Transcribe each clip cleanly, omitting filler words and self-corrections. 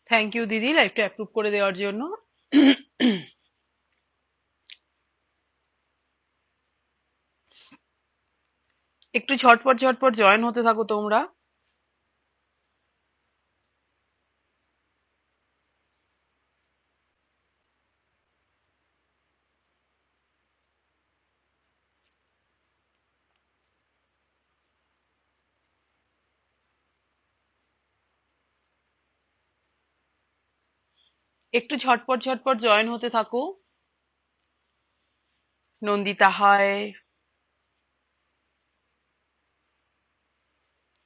Thank you দিদি লাইভটা approve করে দেওয়ার জন্য। একটু ঝটপট ঝটপট জয়েন হতে থাকো তোমরা। একটু ঝটপট ঝটপট জয়েন হতে থাকো। নন্দিতা হায়,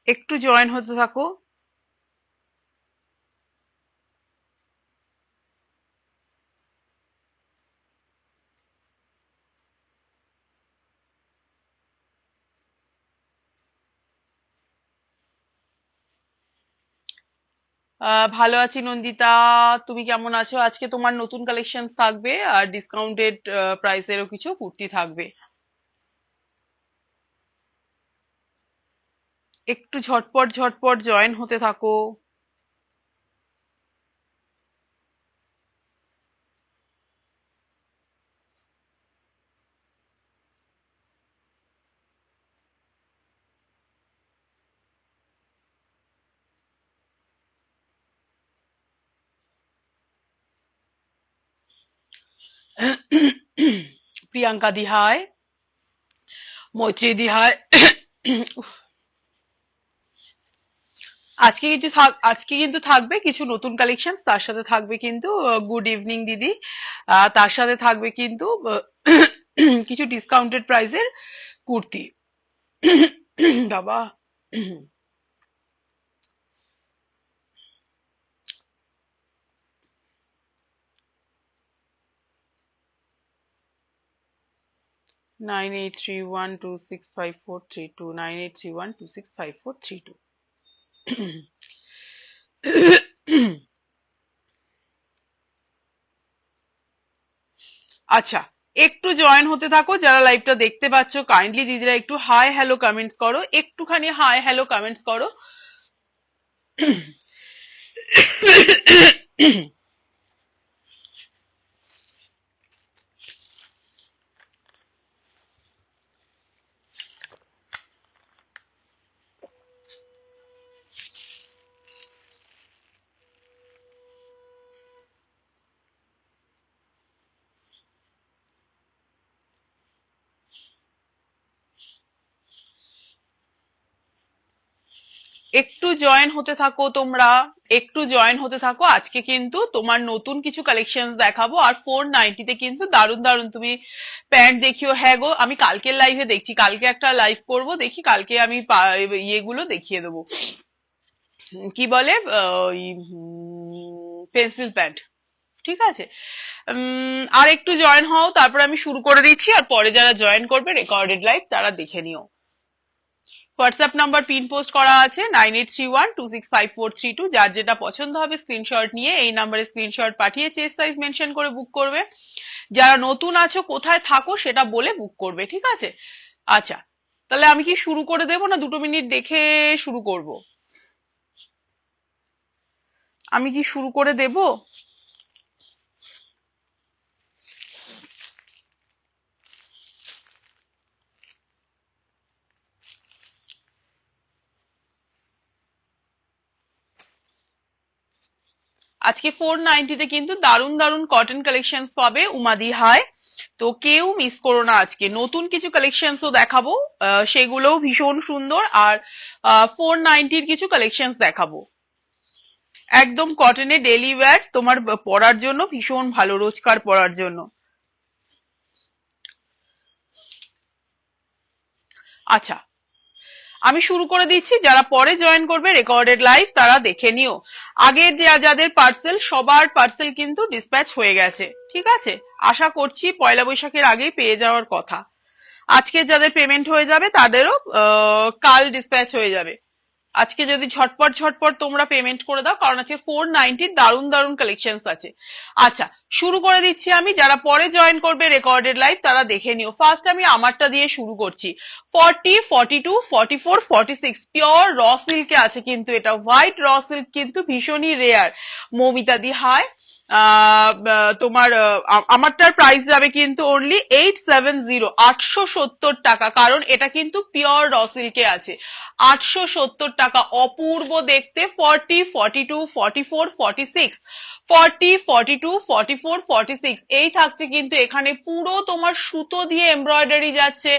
একটু জয়েন হতে থাকো। ভালো আছি নন্দিতা, তুমি কেমন আছো? আজকে তোমার নতুন কালেকশন থাকবে আর ডিসকাউন্টেড প্রাইসেরও কিছু কুর্তি থাকবে। একটু ঝটপট ঝটপট জয়েন হতে থাকো। প্রিয়াঙ্কা দিহায়, মৈত্রী দিহায়। উফ, আজকে কিন্তু থাকবে কিছু নতুন কালেকশন, তার সাথে থাকবে কিন্তু গুড ইভিনিং দিদি, তার সাথে থাকবে কিন্তু কিছু ডিসকাউন্টেড প্রাইসের কুর্তি। বাবা, 9831265432, 9831265432। আচ্ছা, একটু জয়েন হতে থাকো যারা লাইভটা দেখতে পাচ্ছ, কাইন্ডলি দিদিরা একটু হাই হ্যালো কমেন্টস করো, একটুখানি হাই হ্যালো কমেন্টস করো। একটু জয়েন হতে থাকো তোমরা, একটু জয়েন হতে থাকো। আজকে কিন্তু তোমার নতুন কিছু কালেকশন দেখাবো আর 490 কিন্তু দারুন দারুন তুমি প্যান্ট দেখিও। হ্যাঁ গো, আমি কালকের লাইভে দেখছি, কালকে একটা লাইভ করব, দেখি কালকে আমি ইয়েগুলো দেখিয়ে দেবো, কি বলে পেন্সিল প্যান্ট। ঠিক আছে, আর একটু জয়েন হও, তারপর আমি শুরু করে দিচ্ছি, আর পরে যারা জয়েন করবে রেকর্ডেড লাইভ তারা দেখে নিও। হোয়াটসঅ্যাপ নাম্বার পিন পোস্ট করা আছে 9831265432, যার যেটা পছন্দ হবে স্ক্রিনশট নিয়ে এই নাম্বারে স্ক্রিনশট পাঠিয়ে চেস্ট সাইজ মেনশন করে বুক করবে। যারা নতুন আছো কোথায় থাকো সেটা বলে বুক করবে, ঠিক আছে? আচ্ছা, তাহলে আমি কি শুরু করে দেবো না 2 মিনিট দেখে শুরু করব? আমি কি শুরু করে দেব? আজকে 490 কিন্তু দারুন দারুন কটন কালেকশন পাবে উমাদি হাই, তো কেউ মিস করো না। আজকে নতুন কিছু কালেকশনসও দেখাবো, সেগুলোও ভীষণ সুন্দর, আর 490-র কিছু কালেকশন দেখাবো একদম কটনে, ডেলি ওয়্যার তোমার পরার জন্য ভীষণ ভালো, রোজকার পরার জন্য। আচ্ছা, আমি শুরু করে দিচ্ছি, যারা পরে জয়েন করবে রেকর্ডেড লাইভ তারা দেখে নিও। আগে যাদের পার্সেল, সবার পার্সেল কিন্তু ডিসপ্যাচ হয়ে গেছে, ঠিক আছে? আশা করছি পয়লা বৈশাখের আগেই পেয়ে যাওয়ার কথা। আজকে যাদের পেমেন্ট হয়ে যাবে তাদেরও কাল ডিসপ্যাচ হয়ে যাবে। আজকে যদি ঝটপট ঝটপট তোমরা পেমেন্ট করে দাও, কারণ আজকে 490 দারুণ দারুণ কালেকশনস আছে। আচ্ছা শুরু করে দিচ্ছি আমি, যারা পরে জয়েন করবে রেকর্ডেড লাইভ তারা দেখে নিও। ফার্স্ট আমি আমারটা দিয়ে শুরু করছি। 40, 42, 44, 46 পিওর র সিল্কে আছে, কিন্তু এটা হোয়াইট র সিল্ক, কিন্তু ভীষণই রেয়ার। মৌমিতা দি হাই। তোমার আমারটার প্রাইস যাবে কিন্তু অনলি 870, 870 টাকা, কারণ এটা কিন্তু পিওর র সিল্কে আছে। 870 টাকা, অপূর্ব দেখতে। 40, 42, 44, 46, 40, 42, 44, 46 এই থাকছে কিন্তু এখানে পুরো তোমার সুতো দিয়ে এমব্রয়ডারি যাচ্ছে।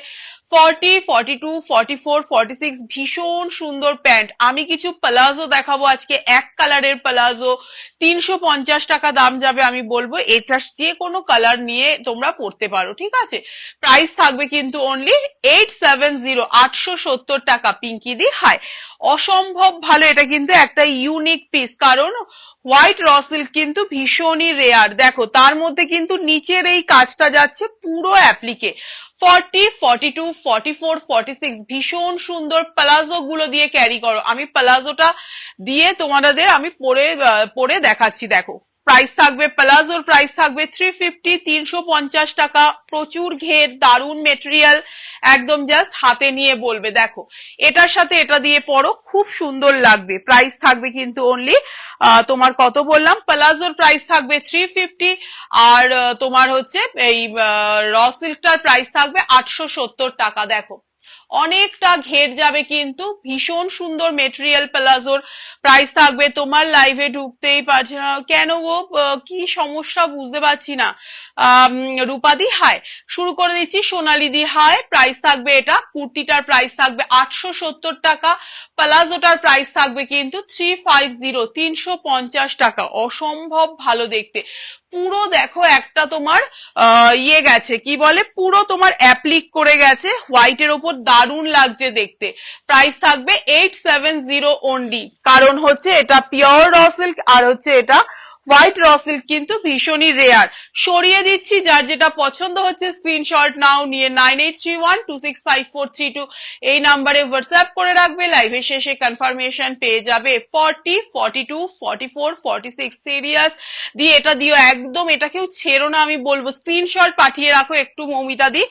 40, 42, 44, 46 ভীষণ সুন্দর প্যান্ট। আমি কিছু প্লাজো দেখাবো আজকে, এক কালারের প্লাজো 350 টাকা দাম যাবে। আমি বলবো এটা যে কোনো কালার নিয়ে তোমরা পড়তে পারো, ঠিক আছে। প্রাইস থাকবে কিন্তু অনলি 870, 870 টাকা। পিঙ্কি দি হাই। অসম্ভব ভালো, এটা কিন্তু একটা ইউনিক পিস, কারণ হোয়াইট র সিল্ক কিন্তু ভীষণই রেয়ার। দেখো তার মধ্যে কিন্তু নিচের এই কাজটা যাচ্ছে পুরো অ্যাপ্লিকে। 40, 42, 44, 46 ভীষণ সুন্দর। প্লাজো গুলো দিয়ে ক্যারি করো। আমি প্লাজোটা দিয়ে তোমাদের আমি পরে দেখাচ্ছি। দেখো প্রাইস থাকবে, প্লাজোর প্রাইস থাকবে 350, 350 টাকা। প্রচুর ঘের, দারুণ মেটেরিয়াল, একদম জাস্ট হাতে নিয়ে বলবে দেখো এটার সাথে এটা দিয়ে পরো, খুব সুন্দর লাগবে। প্রাইস থাকবে কিন্তু অনলি তোমার কত বললাম, প্লাজোর প্রাইস থাকবে 350, আর তোমার হচ্ছে এই র সিল্কটার প্রাইস থাকবে 870 টাকা। দেখো অনেকটা ঘের যাবে, কিন্তু ভীষণ সুন্দর মেটেরিয়াল। প্লাজোর প্রাইস থাকবে, তোমার লাইভে ঢুকতেই পারছে না কেন গো, কি সমস্যা বুঝতে পারছি না। রূপাদি হাই। শুরু করে দিচ্ছি। সোনালি দি হাই। প্রাইস থাকবে, এটা কুর্তিটার প্রাইস থাকবে 870 টাকা। প্লাজোটার প্রাইস থাকবে কিন্তু 350, 350 টাকা। অসম্ভব ভালো দেখতে। পুরো দেখো একটা তোমার ইয়ে গেছে, কি বলে, পুরো তোমার অ্যাপ্লিক করে গেছে হোয়াইটের ওপর, দারুণ লাগছে দেখতে। প্রাইস থাকবে 870 অনলি, কারণ হচ্ছে এটা পিওর র সিল্ক, আর হচ্ছে এটা হোয়াইট র সিল্ক কিন্তু ভীষণই রেয়ার। সরিয়ে দিচ্ছি, যার যেটা পছন্দ হচ্ছে স্ক্রিনশট নাও, নিয়ে 9831265432 এই নাম্বারে হোয়াটসঅ্যাপ করে রাখবে। লাইভের শেষে কনফার্মেশন পেয়ে যাবে। 40, 42, 44, 46 সিরিয়াস দিয়ে এটা দিও একদম, এটা কেউ ছেড়ো না। আমি বলবো স্ক্রিনশট পাঠিয়ে রাখো একটু, মৌমিতা দি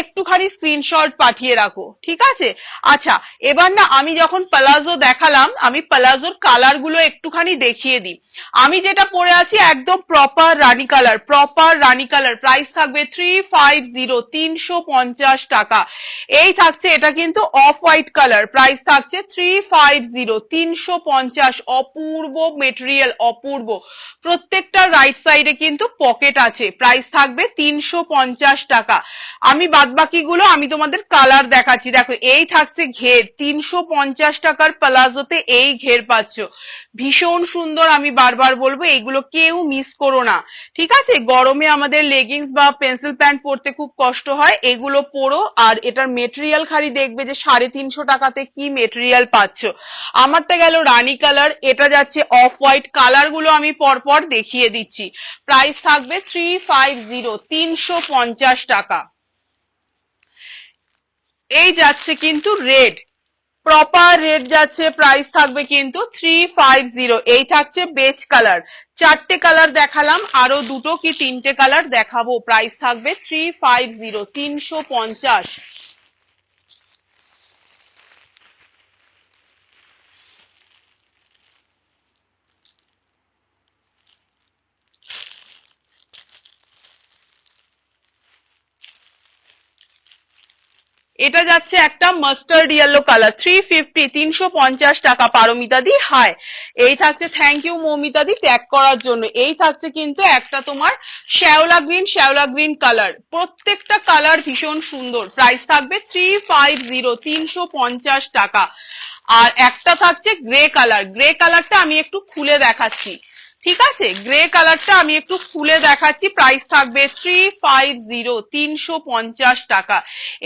একটুখানি স্ক্রিনশট পাঠিয়ে রাখো, ঠিক আছে। আচ্ছা এবার না আমি যখন প্লাজো দেখালাম, আমি প্লাজোর কালার গুলো একটুখানি দেখিয়ে দিই। আমি যেটা পরে আছি একদম প্রপার রানী কালার, প্রপার রানী কালার। প্রাইস থাকবে 350, 350 টাকা। এই থাকছে এটা কিন্তু অফ হোয়াইট কালার, প্রাইস থাকছে 350, 350। অপূর্ব মেটেরিয়াল, অপূর্ব। প্রত্যেকটা রাইট সাইডে কিন্তু পকেট আছে। প্রাইস থাকবে 350 টাকা। আমি বাদবাকি গুলো আমি তোমাদের কালার দেখাচ্ছি। দেখো এই থাকছে ঘের, 350 টাকার প্লাজোতে এই ঘের পাচ্ছ, ভীষণ সুন্দর। আমি বারবার বলবো এইগুলো কেউ মিস করো না, ঠিক আছে। গরমে আমাদের লেগিংস বা পেন্সিল প্যান্ট পরতে খুব কষ্ট হয়, এগুলো পরো। আর এটার মেটেরিয়াল খালি দেখবে যে 350 টাকাতে কি মেটেরিয়াল পাচ্ছ। আমারটা গেল রানী কালার, এটা যাচ্ছে অফ হোয়াইট। কালার গুলো আমি পরপর দেখিয়ে দিচ্ছি। প্রাইস থাকবে 350, 350 টাকা। এই যাচ্ছে কিন্তু রেড, প্রপার রেড যাচ্ছে, প্রাইস থাকবে কিন্তু 350। এই থাকছে বেজ কালার। চারটে কালার দেখালাম, আরো দুটো কি তিনটে কালার দেখাবো। প্রাইস থাকবে 350, 350। এটা যাচ্ছে একটা মাস্টার্ড ইয়েলো কালার, 350, 350 টাকা। পারমিতা দি হাই। এই থাকছে, থ্যাংক ইউ মৌমিতা দি ট্যাগ করার জন্য। এই থাকছে কিন্তু একটা তোমার শ্যাওলা গ্রিন, শ্যাওলা গ্রিন কালার। প্রত্যেকটা কালার ভীষণ সুন্দর। প্রাইস থাকবে 350, 350 টাকা। আর একটা থাকছে গ্রে কালার, গ্রে কালারটা আমি একটু খুলে দেখাচ্ছি। ঠিক আছে, গ্রে কালারটা আমি একটু খুলে দেখাচ্ছি। প্রাইস থাকবে 350 টাকা।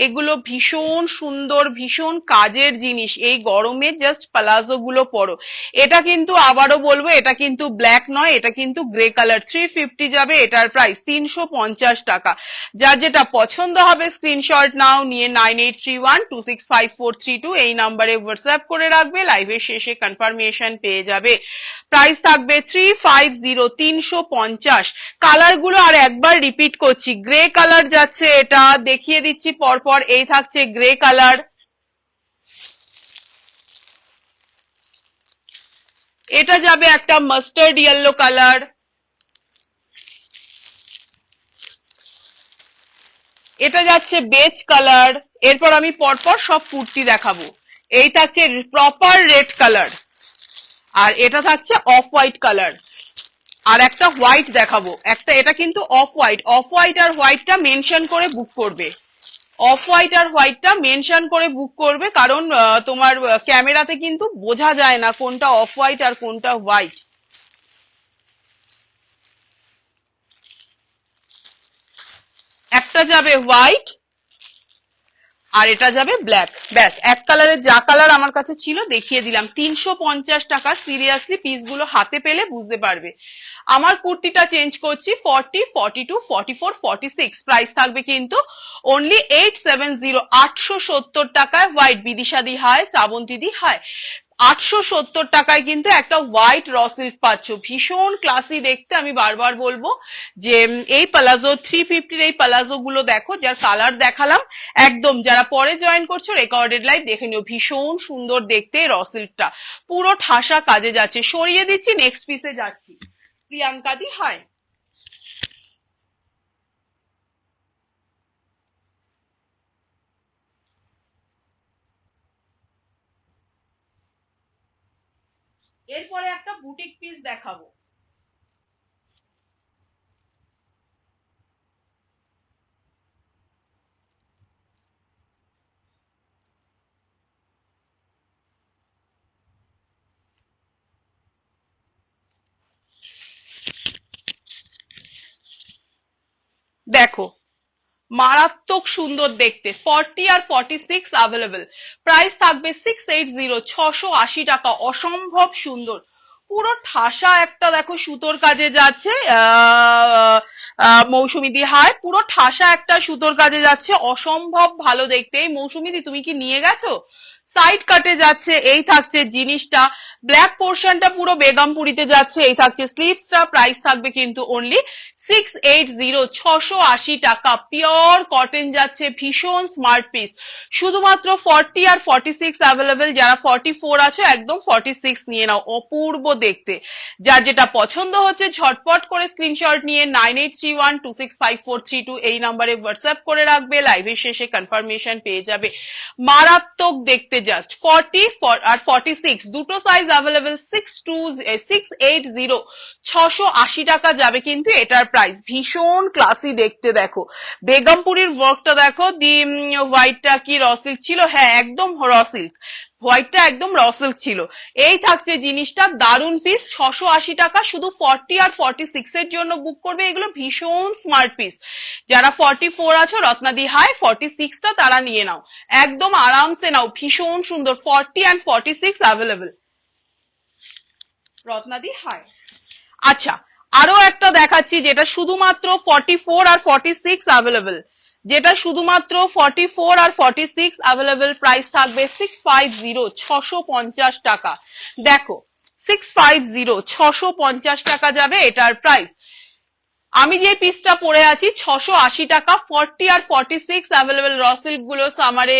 এগুলো ভীষণ সুন্দর, ভীষণ কাজের জিনিস। এই গরমে জাস্ট প্লাজো গুলো পরো। এটা কিন্তু আবারও বলবো, এটা কিন্তু ব্ল্যাক নয়, এটা কিন্তু গ্রে কালার। 350 যাবে, এটার প্রাইস 350 টাকা। যার যেটা পছন্দ হবে স্ক্রিনশট নাও, নিয়ে 9831265432 এই নাম্বারে হোয়াটসঅ্যাপ করে রাখবে। লাইভের শেষে কনফার্মেশন পেয়ে যাবে। প্রাইস থাকবে 350, 350। কালার গুলো আর একবার রিপিট করছি। গ্রে কালার যাচ্ছে, এটা দেখিয়ে দিচ্ছি পরপর। এই থাকছে গ্রে কালার, এটা যাবে একটা মাস্টার্ড ইয়েলো কালার, এটা যাচ্ছে বেজ কালার। এরপর আমি পরপর সব কুর্তি দেখাবো। এই থাকছে প্রপার রেড কালার, আর এটা থাকছে অফ হোয়াইট কালার, আর একটা হোয়াইট দেখাবো। একটা এটা কিন্তু অফ হোয়াইট। অফ হোয়াইট আর হোয়াইটটা মেনশন করে বুক করবে। অফ হোয়াইট আর হোয়াইটটা মেনশন করে বুক করবে, কারণ তোমার ক্যামেরাতে কিন্তু বোঝা যায় না কোনটা অফ হোয়াইট আর কোনটা হোয়াইট। একটা যাবে হোয়াইট আর এটা যাবে ব্ল্যাক। ব্যাস, এক কালারের যা কালার আমার কাছে ছিল দেখিয়ে দিলাম। 350 টাকা। সিরিয়াসলি পিসগুলো হাতে পেলে বুঝতে পারবে। আমার কুর্তিটা চেঞ্জ করছি 40, 42, 44, 46। প্রাইস থাকবে কিন্তু অনলি 870, 870 টাকায়। হোয়াইট বিদিশাদি হাই, শ্রাবন্তীদি হাই। 870 টাকায় কিন্তু একটা হোয়াইট র সিল্ক পাচ্ছ, ভীষণ ক্লাসি দেখতে। আমি বারবার বলবো যে এই প্লাজো 350 এই প্লাজো গুলো দেখো, যার কালার দেখালাম, একদম যারা পরে জয়েন করছো রেকর্ডেড লাইভ দেখে নিও। ভীষণ সুন্দর দেখতে র সিল্কটা, পুরো ঠাসা কাজে যাচ্ছে। সরিয়ে দিচ্ছি, নেক্সট পিসে যাচ্ছি। প্রিয়াঙ্কা দি হাই। এরপরে একটা বুটিক পিস দেখাবো। দেখো, মারাত্মক সুন্দর দেখতে। 40 আর 46 অ্যাভেলেবেল। প্রাইস থাকবে 680, 680 টাকা। অসম্ভব সুন্দর, পুরো ঠাসা একটা দেখো সুতোর কাজে যাচ্ছে। মৌসুমীদি হাই, পুরো ঠাসা একটা সুতোর কাজে যাচ্ছে, অসম্ভব ভালো দেখতে। এই মৌসুমীদি তুমি কি নিয়ে গেছো? সাইড কাটে যাচ্ছে। এই থাকছে জিনিসটা, ব্ল্যাক পোর্শনটা পুরো বেগমপুরিতে যাচ্ছে। এই থাকছে স্লিভসটা। প্রাইস থাকবে কিন্তু অনলি 680, 680 টাকা। পিওর কটন যাচ্ছে, ভীষণ স্মার্ট পিস। শুধুমাত্র 40 আর 46 অ্যাভেলেবেল। যারা 44 আছো একদম 46 নিয়ে নাও, অপূর্ব দেখতে। যার যেটা পছন্দ হচ্ছে ঝটপট করে স্ক্রিনশট নিয়ে 9831265432 এই নাম্বারে হোয়াটসঅ্যাপ করে রাখবে। লাইভের শেষে কনফার্মেশন পেয়ে যাবে। মারাত্মক দেখতে জাস্ট। 40 আর 46 দুটো সাইজ অ্যাভেলেবেল। 680, 680 টাকা যাবে কিন্তু এটার প্রাইস। ভীষণ ক্লাসি দেখতে দেখো। বেগমপুরীর ওয়ার্কটা দেখো। দি হোয়াইটটা কি র সিল্ক ছিল? হ্যাঁ, একদম র সিল্ক। হোয়াইটটা একদম র সিল্ক ছিল। এই থাকছে জিনিসটা, দারুন পিস। 680 টাকা। শুধু 40 আর 46 এর জন্য বুক করবে। এগুলো ভীষণ স্মার্ট পিস। যারা 44 আছো রত্নাদি হাই, 46 টা তারা নিয়ে নাও, একদম আরামসে নাও। ভীষণ সুন্দর। 40 and 46 অ্যাভেলেবেল। রত্নাদি হাই। আচ্ছা, আরো একটা দেখাচ্ছি যেটা শুধুমাত্র 44 আর 46 অ্যাভেলেবেল। যেটা শুধুমাত্র 44 আর 46 অ্যাভেলেবেল। প্রাইস থাকবে 650, 650 টাকা। দেখো, 650, 650 টাকা যাবে এটার প্রাইস। আমি যে পিসটা পরে আছি 680 টাকা। 40 আর 46 অ্যাভেলেবেল। র সিল্ক গুলো সামারে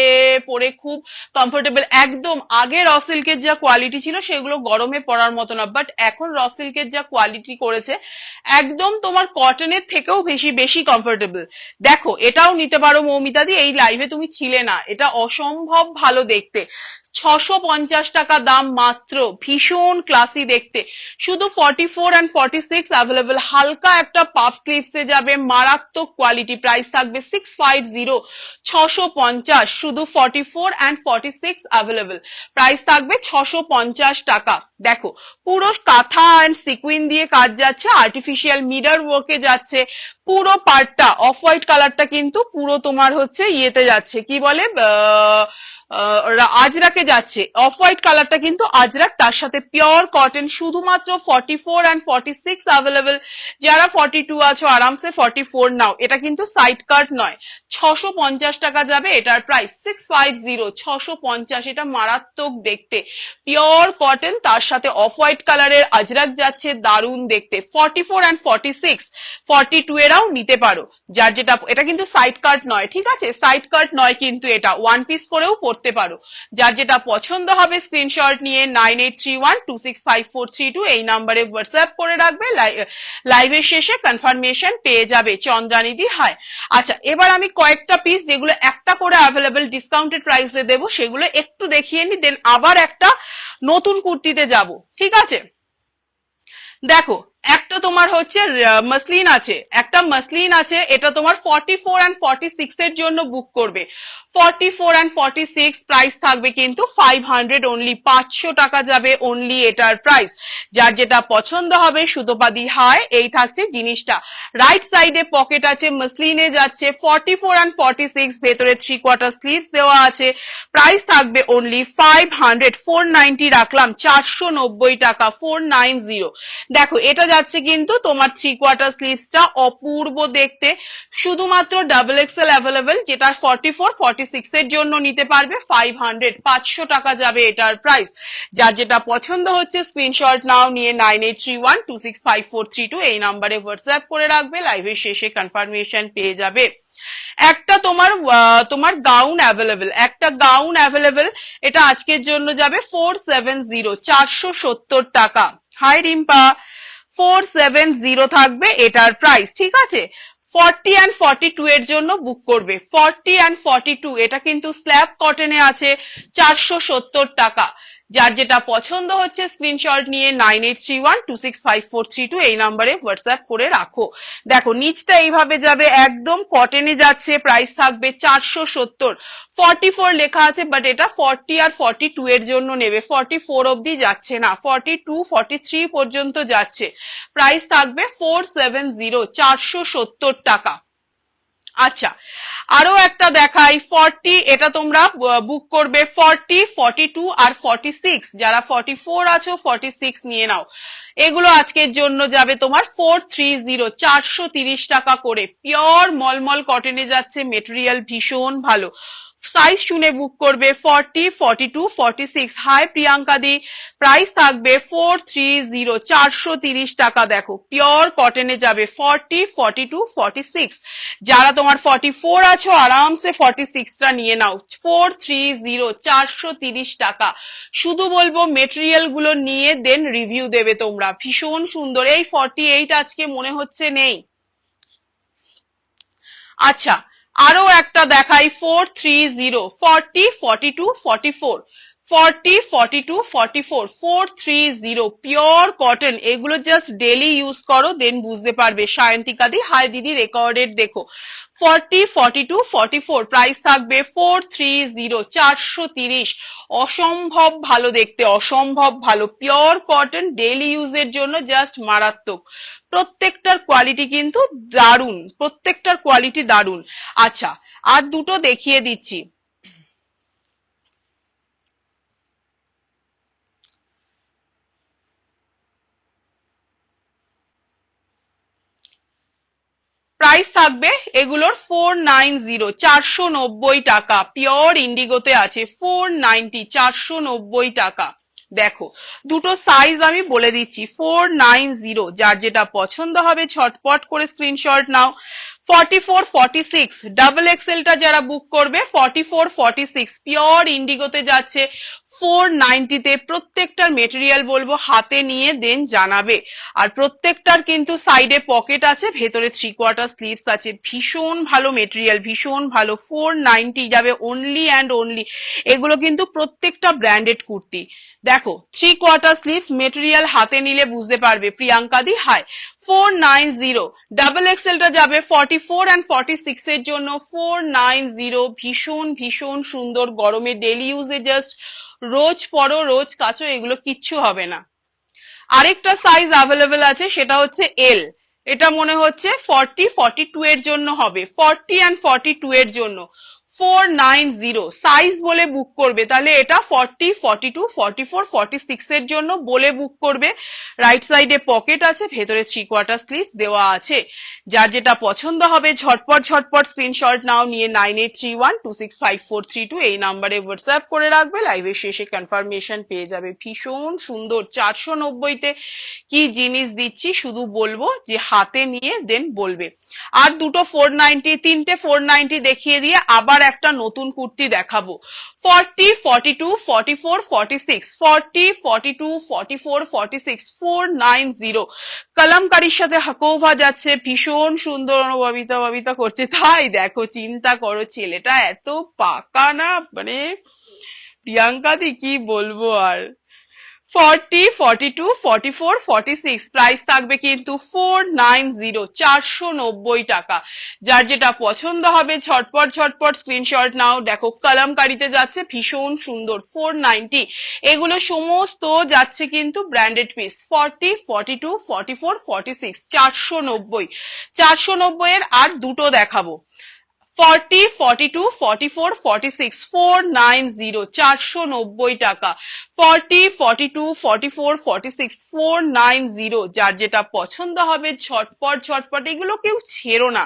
পরে খুব কমফোর্টেবল। একদম আগে র সিল্কের যা কোয়ালিটি ছিল সেগুলো গরমে পরার মতো না, বাট এখন র সিল্কের যা কোয়ালিটি করেছে একদম তোমার কটনের থেকেও বেশি বেশি কমফোর্টেবল। দেখো, এটাও নিতে পারো মৌমিতাদি। এই লাইভে তুমি ছিলে না, এটা অসম্ভব ভালো দেখতে। 650 টাকা দাম মাত্র, ভীষণ ক্লাসি দেখতে। শুধু 44 and 46 অ্যাভেলেবল, হালকা একটা পাফ স্লিভসে যাবে, মারাত্মক কোয়ালিটি। প্রাইস থাকবে 650, 650, শুধু 44 and 46 অ্যাভেলেবল, প্রাইস থাকবে 650 টাকা। দেখো পুরো কাঁথা এন্ড সিকুইন দিয়ে কাজ যাচ্ছে, আর্টিফিশিয়াল মিরর ওয়ার্কে যাচ্ছে, পুরো পার্টটা অফ হোয়াইট কালারটা কিন্তু পুরো তোমার হচ্ছে ইয়েতে যাচ্ছে, কি বলে আজরাকে যাচ্ছে, অফ হোয়াইট কালারটা কিন্তু আজরাক, তার সাথে পিওর কটন। শুধুমাত্র 44 and 46 অ্যাভেলেবল, যারা 42 আছো আরামসে 44 নাও, এটা কিন্তু সাইড কাট নয়। 650 টাকা যাবে এটার প্রাইস, 650, 650, এটা মারাত্মক দেখতে, পিওর কটন, তার সাথে অফ হোয়াইট কালারের আজরাক যাচ্ছে, দারুণ দেখতে। 44 and 46, 42 এরাও নিতে পারো, যার যেটা, এটা কিন্তু সাইড কাট নয়, ঠিক আছে, সাইড কাট নয় কিন্তু এটা ওয়ান পিস করেও পড়তে পারো। যার যেটা পছন্দ হবে স্ক্রিনশট নিয়ে 9831265432 এই নাম্বারে হোয়াটসঅ্যাপ করে রাখবে, লাইভের শেষে কনফার্মেশন পেয়ে যাবে। চন্দ্রানিধি হাই। আচ্ছা, এবার আমি কয়েকটা পিস যেগুলো একটা করে অ্যাভেলেবল ডিসকাউন্টেড প্রাইসে দেবো সেগুলো একটু দেখিয়ে নি, দেন আবার একটা নতুন কুর্তিতে যাব, ঠিক আছে। দেখো একটা তোমার হচ্ছে মাসলিন আছে, একটা মাসলিন আছে, এটা তোমার 44 and 46 এর জন্য বুক করবে। 44 and 46 প্রাইস থাকবে কিন্তু 500 অনলি, 500 টাকা যাবে অনলি এটার প্রাইস। যার যেটা পছন্দ হবে সুতোপাদি হাই, এই থাকছে জিনিসটা। রাইট সাইডে পকেট আছে, মাসলিনে যাচ্ছে, 44 and 46, ভেতরে 3/4 স্লিভস দেওয়া আছে, প্রাইস থাকবে অনলি 500, 490 রাখলাম, 490 টাকা, 490। দেখো এটা যাচ্ছে কিন্তু তোমার 3/4 স্লিভসটা, অপূর্ব দেখতে, শুধুমাত্র ডাবল এক্সেল অ্যাভেলেবল, যেটা 44 46 এর জন্য নিতে পারবে 500, 500 টাকা যাবে এটার প্রাইস। যার যেটা পছন্দ হচ্ছে স্ক্রিনশট নাও নিয়ে 9831265432 এই নাম্বারে হোয়াটসঅ্যাপ করে রাখবে, লাইভের শেষে কনফার্মেশন পেয়ে যাবে। একটা তোমার গাউন অ্যাভেলেবল, একটা গাউন অ্যাভেলেবল, এটা আজকের জন্য যাবে 470, 470 টাকা। হাই রিম্পা, 470 থাকবে এটার প্রাইস, ঠিক আছে। 40 and 42 এর জন্য বুক করবে, 40 and 42, এটা কিন্তু স্ল্যাব কটনে আছে, 470 টাকা। যার যেটা পছন্দ হচ্ছে স্ক্রিনশট নিয়ে 9831265432 এই নাম্বারে হোয়াটসঅ্যাপ করে রাখো। দেখো নিচটা এইভাবে যাবে, একদম কটনে যাচ্ছে, প্রাইস থাকবে 470। 44 লেখা আছে, বাট এটা 40 আর 42 এর জন্য নেবে, 44 অবধি যাচ্ছে না, 42 43 পর্যন্ত যাচ্ছে, প্রাইস থাকবে 470, 470 টাকা। আচ্ছা, আরো একটা দেখাই, 40, এটা তোমরা বুক করবে 40, 42 আর 46, যারা 44 আছো 46 নিয়ে নাও। এগুলো আজকের জন্য যাবে তোমার 430, 430 টাকা করে, পিওর মলমল কটনে যাচ্ছে, মেটেরিয়াল ভীষণ ভালো। সাইজ শুনে বুক করবে 40, 42, 46। হাই প্রিয়াঙ্কা দি, প্রাইস থাকবে 430, 430 টাকা। দেখো পিওর কটনে যাবে, 40, 42, 46। যারা তোমার 44 আছো আরামসে 46টা নিয়ে নাও, 430, 430 টাকা। শুধু বলবো মেটেরিয়াল গুলো নিয়ে দেন রিভিউ দেবে তোমরা, ভীষণ সুন্দর। এই 48 আজকে মনে হচ্ছে নেই। আচ্ছা, আরো একটা দেখাই, 430, 40, 42, 44, 40, 42, 44, 430, পিওর কটন। এগুলো জাস্ট ডেলি ইউজ করো, দেন বুঝতে পারবে। সায়ন্তিকা দি হাই দিদি, রেকর্ডেড দেখো। 40, 42, 44, প্রাইস থাকবে 430, 430। অসম্ভব ভালো দেখতে, অসম্ভব ভালো, পিওর কটন, ডেলি ইউজের জন্য জাস্ট মারাত্মক। প্রত্যেকটার কোয়ালিটি কিন্তু দারুণ, প্রত্যেকটার কোয়ালিটি দারুণ। আচ্ছা, আর দুটো দেখিয়ে দিচ্ছি। প্রাইস থাকবে এগুলোর 490, 490 টাকা, পিওর ইন্ডিগোতে আছে, 490, 490 টাকা। দেখো দুটো সাইজ আমি বলে দিচ্ছি, 490, যার যেটা পছন্দ হবে ঝটপট করে স্ক্রিনশট নাও। 44-46 ডাবল এক্সেলটা যারা বুক করবে 44-46 পিওর ইন্ডিগোতে যাচ্ছে 490 তে। প্রত্যেকটার মেটেরিয়াল বলবো হাতে নিয়ে দেন জানাবে। আর প্রত্যেকটার কিন্তু সাইডে পকেট আছে, ভেতরে 3/4 স্লিভস আছে। ভীষণ ভালো মেটেরিয়াল, ভীষণ ভালো। 490 যাবে অনলি অ্যান্ড অনলি। এগুলো কিন্তু প্রত্যেকটা ব্র্যান্ডেড কুর্তি। দেখো 3/4 স্লিভস মেটেরিয়াল হাতে নিলে বুঝতে পারবে। প্রিয়াঙ্কা দি হাই 490। ডাবল এক্সেলটা যাবে 44 and 46 এর জন্য 490। ভীষণ ভীষণ সুন্দর, গরমে ডেলি ইউজে জাস্ট রোজ পরো রোজ কাচো, এগুলো কিচ্ছু হবে না। আরেকটা সাইজ অ্যাভেলেবেল আছে, সেটা হচ্ছে এল। এটা মনে হচ্ছে 40-42 এর জন্য হবে, 40 and 42 এর জন্য 490 সাইজ বলে বুক করবে। তাহলে এটা 40, 42, 44, 46 এর জন্য বলে বুক করবে। রাইট সাইডে পকেট আছে, ভেতরে 3/4 স্লিভস দেওয়া আছে। যার যেটা পছন্দ হবে ঝটপট ঝটপট স্ক্রিনশট নাও, নিয়ে 9831265432 এই নাম্বারে হোয়াটসঅ্যাপ করে রাখবে। লাইভের শেষে কনফার্মেশন পেয়ে যাবে। ভীষণ সুন্দর 490 তে কি জিনিস দিচ্ছি শুধু বলবো যে হাতে নিয়ে দেন বলবে। আর দুটো 490, তিনটে 490 দেখিয়ে দিয়ে আবার একটা নতুন কুর্তি দেখাবো। 40, 42, 44, 46, 40, 42, 44, 46, 490 কলমকারীর সাথে হাকোভা যাচ্ছে। ভীষণ সুন্দর। অনুভবিতা ভাবিতা করছে, তাই দেখো চিন্তা করো, ছেলেটা এত পাকা না, মানে প্রিয়াঙ্কা দি কি বলবো আর। 40, 42, 44, 46 প্রাইস থাকবে কিন্তু 490, 490 টাকা। যার যেটা পছন্দ হবে ঝটপট ঝটপট স্ক্রিনশট নাও। দেখো কলমকারিতে যাচ্ছে, ভীষণ সুন্দর 490। এগুলো সমস্ত যাচ্ছে কিন্তু ব্র্যান্ডেড পিস। 40, 42, 44, 46 490। 490 এর আর দুটো দেখাবো। 40, 42, 44, 46 490, 490 টাকা। 40, 42, 44, 46 490। যার যেটা পছন্দ হবে ঝটপট ঝটপট, এগুলো কেউ ছেড়ো না।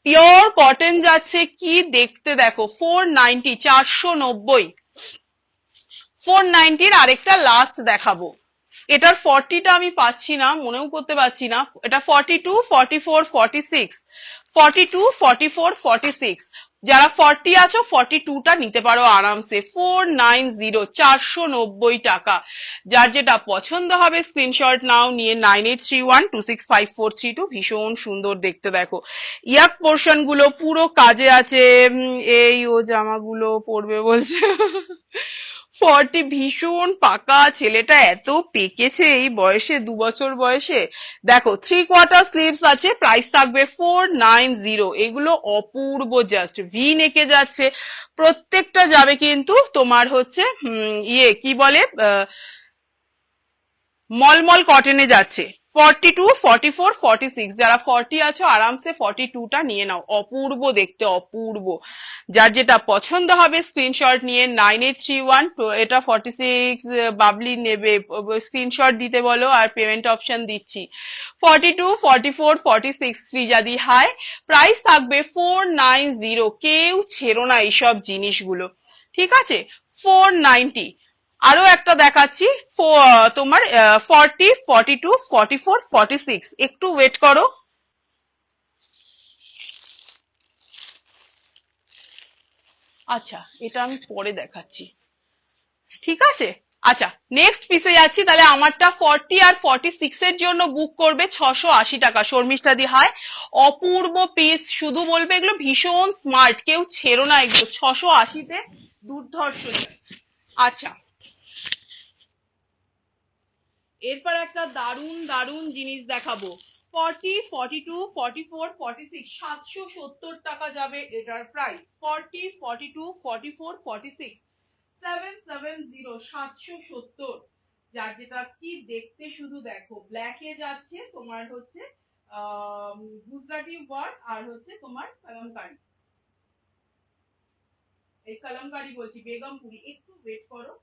পিওর কটন যাচ্ছে, কি দেখতে দেখো 490, 490। 490 এর আরেকটা লাস্ট দেখাবো। এটার 40টা আমি পাচ্ছি না, মনেও করতে পারছি না। এটা 42, 44, 46, 42, 44, 46। যারা 40 আছো 42টা নিতে পারো আরামসে। 490, 490 টাকা। যার যেটা পছন্দ হবে স্ক্রিনশট নাও, নিয়ে 9831265432। ভীষণ সুন্দর দেখতে দেখো। ইয়াক পোর্শন গুলো পুরো কাজে আছে। এই ও জামাগুলো পরবে বলছে। 40 ভীষণ পাকা, ছেলেটা এত পেকেছে এই বয়সে, 2 বছর বয়সে। দেখো 3/4 স্লিভস আছে, প্রাইস থাকবে 490। এগুলো অপূর্ব, জাস্ট ভি নেকে যাচ্ছে। প্রত্যেকটা যাবে কিন্তু তোমার হচ্ছে ইয়ে কি বলে মলমল কটনে যাচ্ছে। 42, 44, 46 যারা 40 আছো আরামসে 42টা নিয়ে নাও। অপূর্ব দেখতে, অপূর্ব। যার যেটা পছন্দ হবে স্ক্রিনশট নিয়ে 9831, এটা 46 বাবলি নেবে, স্ক্রিনশট দিতে বলো আর পেমেন্ট অপশন দিচ্ছি। 42, 44, 46 শ্রীজাদি হাই। প্রাইস থাকবে 490। কেউ ছেড়ো না এইসব জিনিসগুলো, ঠিক আছে। 490। আরো একটা দেখাচ্ছি তোমার 40, 42, 44, 46। একটু ওয়েট করো। আচ্ছা এটা আমি পরে দেখাচ্ছি, ঠিক আছে। আচ্ছা নেক্সট পিসে যাচ্ছি। তাহলে আমারটা 40 আর 46 এর জন্য বুক করবে 680 টাকা। শর্মিষ্ঠা দি হাই। অপূর্ব পিস, শুধু বলবে এগুলো ভীষণ স্মার্ট, কেউ ছেড়ো না এগুলো। 680 তে দুর্ধর্ষ। আচ্ছা এরপর একটা দারুন দারুন জিনিস দেখাবো। 40, 42, 44, 46 770 টাকা যাবে এটার প্রাইস। 40, 42, 44, 46 770, 770। যার যেটা কি দেখতে শুধু দেখো, ব্ল্যাকে যাচ্ছে তোমার হচ্ছে গুজরাটি ওয়ার্ক আর হচ্ছে তোমার কলমকারি। এই কলমকারি বলছি বেগমপুরি। একটু ওয়েট করো।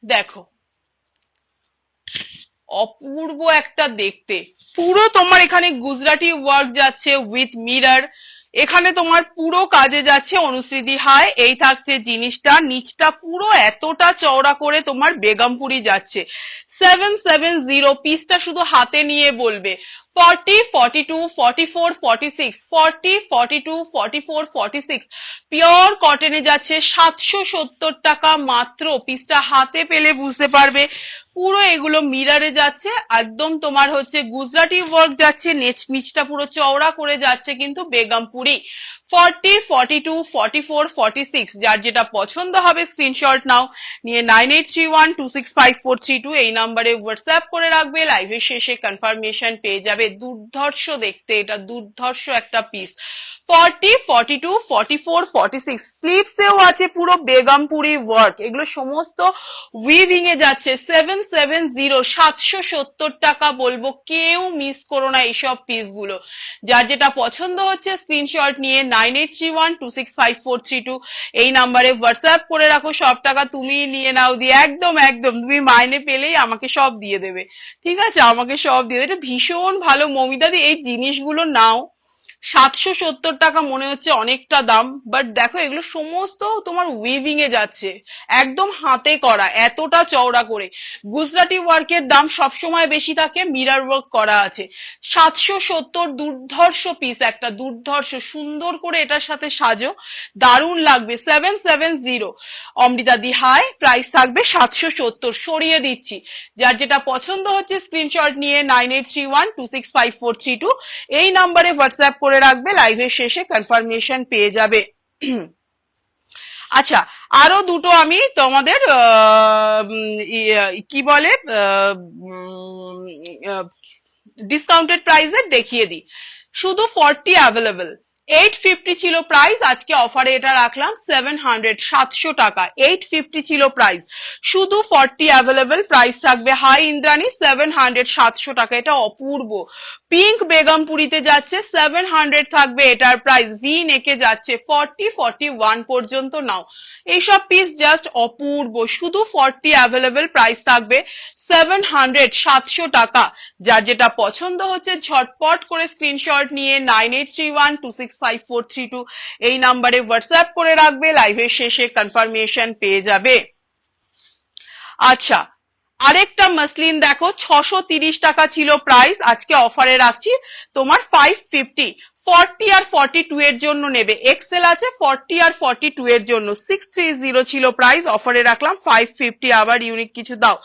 দেখো অপূর্ব একটা দেখতে, পুরো তোমার এখানে গুজরাটি ওয়ার্ক যাচ্ছে উইথ মিরর, এখানে তোমার পুরো কাজে যাচ্ছে অনুশ্রীদি হাই। এই থাকছে জিনিসটা, নিচটা পুরো এতটা চওড়া করে তোমার বেগমপুরি যাচ্ছে। 770 পিসটা শুধু হাতে নিয়ে বলবে 40, 42, 44, 46, 40, 42, 44, 46 পিওর কটনে যাচ্ছে 770 টাকা মাত্র। পিসটা হাতে পেলে বুঝতে পারবে পুরো এগুলো মিররে যাচ্ছে, একদম তোমার হচ্ছে গুজরাটি ওয়ার্ক যাচ্ছে, নিচটা পুরো চওড়া করে যাচ্ছে কিন্তু বেগমপুরি। 40, 42, 44, 46 যার যেটা পছন্দ হবে স্ক্রিনশট নাও, নিয়ে 9831265432 এই নম্বরে হোয়াটসঅ্যাপ করে রাখবে, লাইভের শেষে কনফার্মেশন পেয়ে যাবে। দুর্ধর্ষ দেখতে, এটা দুর্ধর্ষ একটা পিস। 40, 42, 44, 46 স্লিভসেও আছে পুরো বেগমপুরি ওয়ার্ক, এগুলো সমস্ত উইভিং এ যাচ্ছে। 770 770 টাকা বলবো, কেউ মিস করো না এইসব পিস গুলো। যার যেটা পছন্দ হচ্ছে স্ক্রিনশট নিয়ে 9831265432 এই নাম্বারে হোয়াটসঅ্যাপ করে রাখো। সব টাকা তুমি নিয়ে নাও দিয়ে, একদম একদম তুমি মাইনে পেলেই আমাকে সব দিয়ে দেবে, ঠিক আছে, আমাকে সব দিয়ে দেবে। এটা ভীষণ ভালো মমিতাদি, এই জিনিসগুলো নাও। 770 টাকা মনে হচ্ছে অনেকটা দাম, বাট দেখো এগুলো সমস্ত তোমার উইভিং এ যাচ্ছে, একদম হাতে করা, এতটা চওড়া করে। গুজরাটি ওয়ার্কের দাম সবসময় বেশি থাকে, মিরর ওয়ার্ক করা আছে। 770 দুর্ধর্ষ পিস, একটা দুর্ধর্ষ, সুন্দর করে এটার সাথে সাজো, দারুণ লাগবে। 770 অমৃতা দি হাই, প্রাইস থাকবে 770, সরিয়ে দিচ্ছি। যার যেটা পছন্দ হচ্ছে স্ক্রিনশট নিয়ে 9831265432 এই নাম্বারে হোয়াটসঅ্যাপ করে রাখবে, লাইভের শেষে কনফার্মেশন পেয়ে যাবে। আচ্ছা, আরো দুটো আমি তোমাদের কি বলে ডিসকাউন্টেড প্রাইসে দেখিয়ে দিই। শুধু 40 অ্যাভেলেবল, 850 ছিল প্রাইস, আজকে অফারে এটা রাখলাম 700, 700 টাকা। 850 ছিল প্রাইস, শুধু 40 অ্যাভেলেবল, প্রাইস থাকবে হাই ইন্দ্রাণী 700, 700 টাকা। এটা অপূর্ব পিঙ্ক বেগমপুরিতে যাচ্ছে, 700 থাকবে এটার প্রাইস। ভি নেকে যাচ্ছে 40, 41 পর্যন্ত নাও। এইসব পিস জাস্ট অপূর্ব, শুধু 40 অ্যাভেলেবল, প্রাইস থাকবে 700, 700 টাকা। যার যেটা পছন্দ হচ্ছে ঝটপট করে স্ক্রিনশট নিয়ে 9831265432 এই নাম্বারে হোয়াটসঅ্যাপ করে রাখবে, লাইভের শেষে কনফার্মেশন পেয়ে যাবে। আচ্ছা, আরেকটা মসলিন দেখো, 630 টাকা ছিল প্রাইস, আজকে অফারে রাখছি তোমার 550। 40 আর 42 এর জন্য নেবে, এক্সেল আছে 40 আর 42 এর জন্য। 630 ছিল প্রাইস, অফারে রাখলাম 550, আবার ইউনিক কিছু দাও।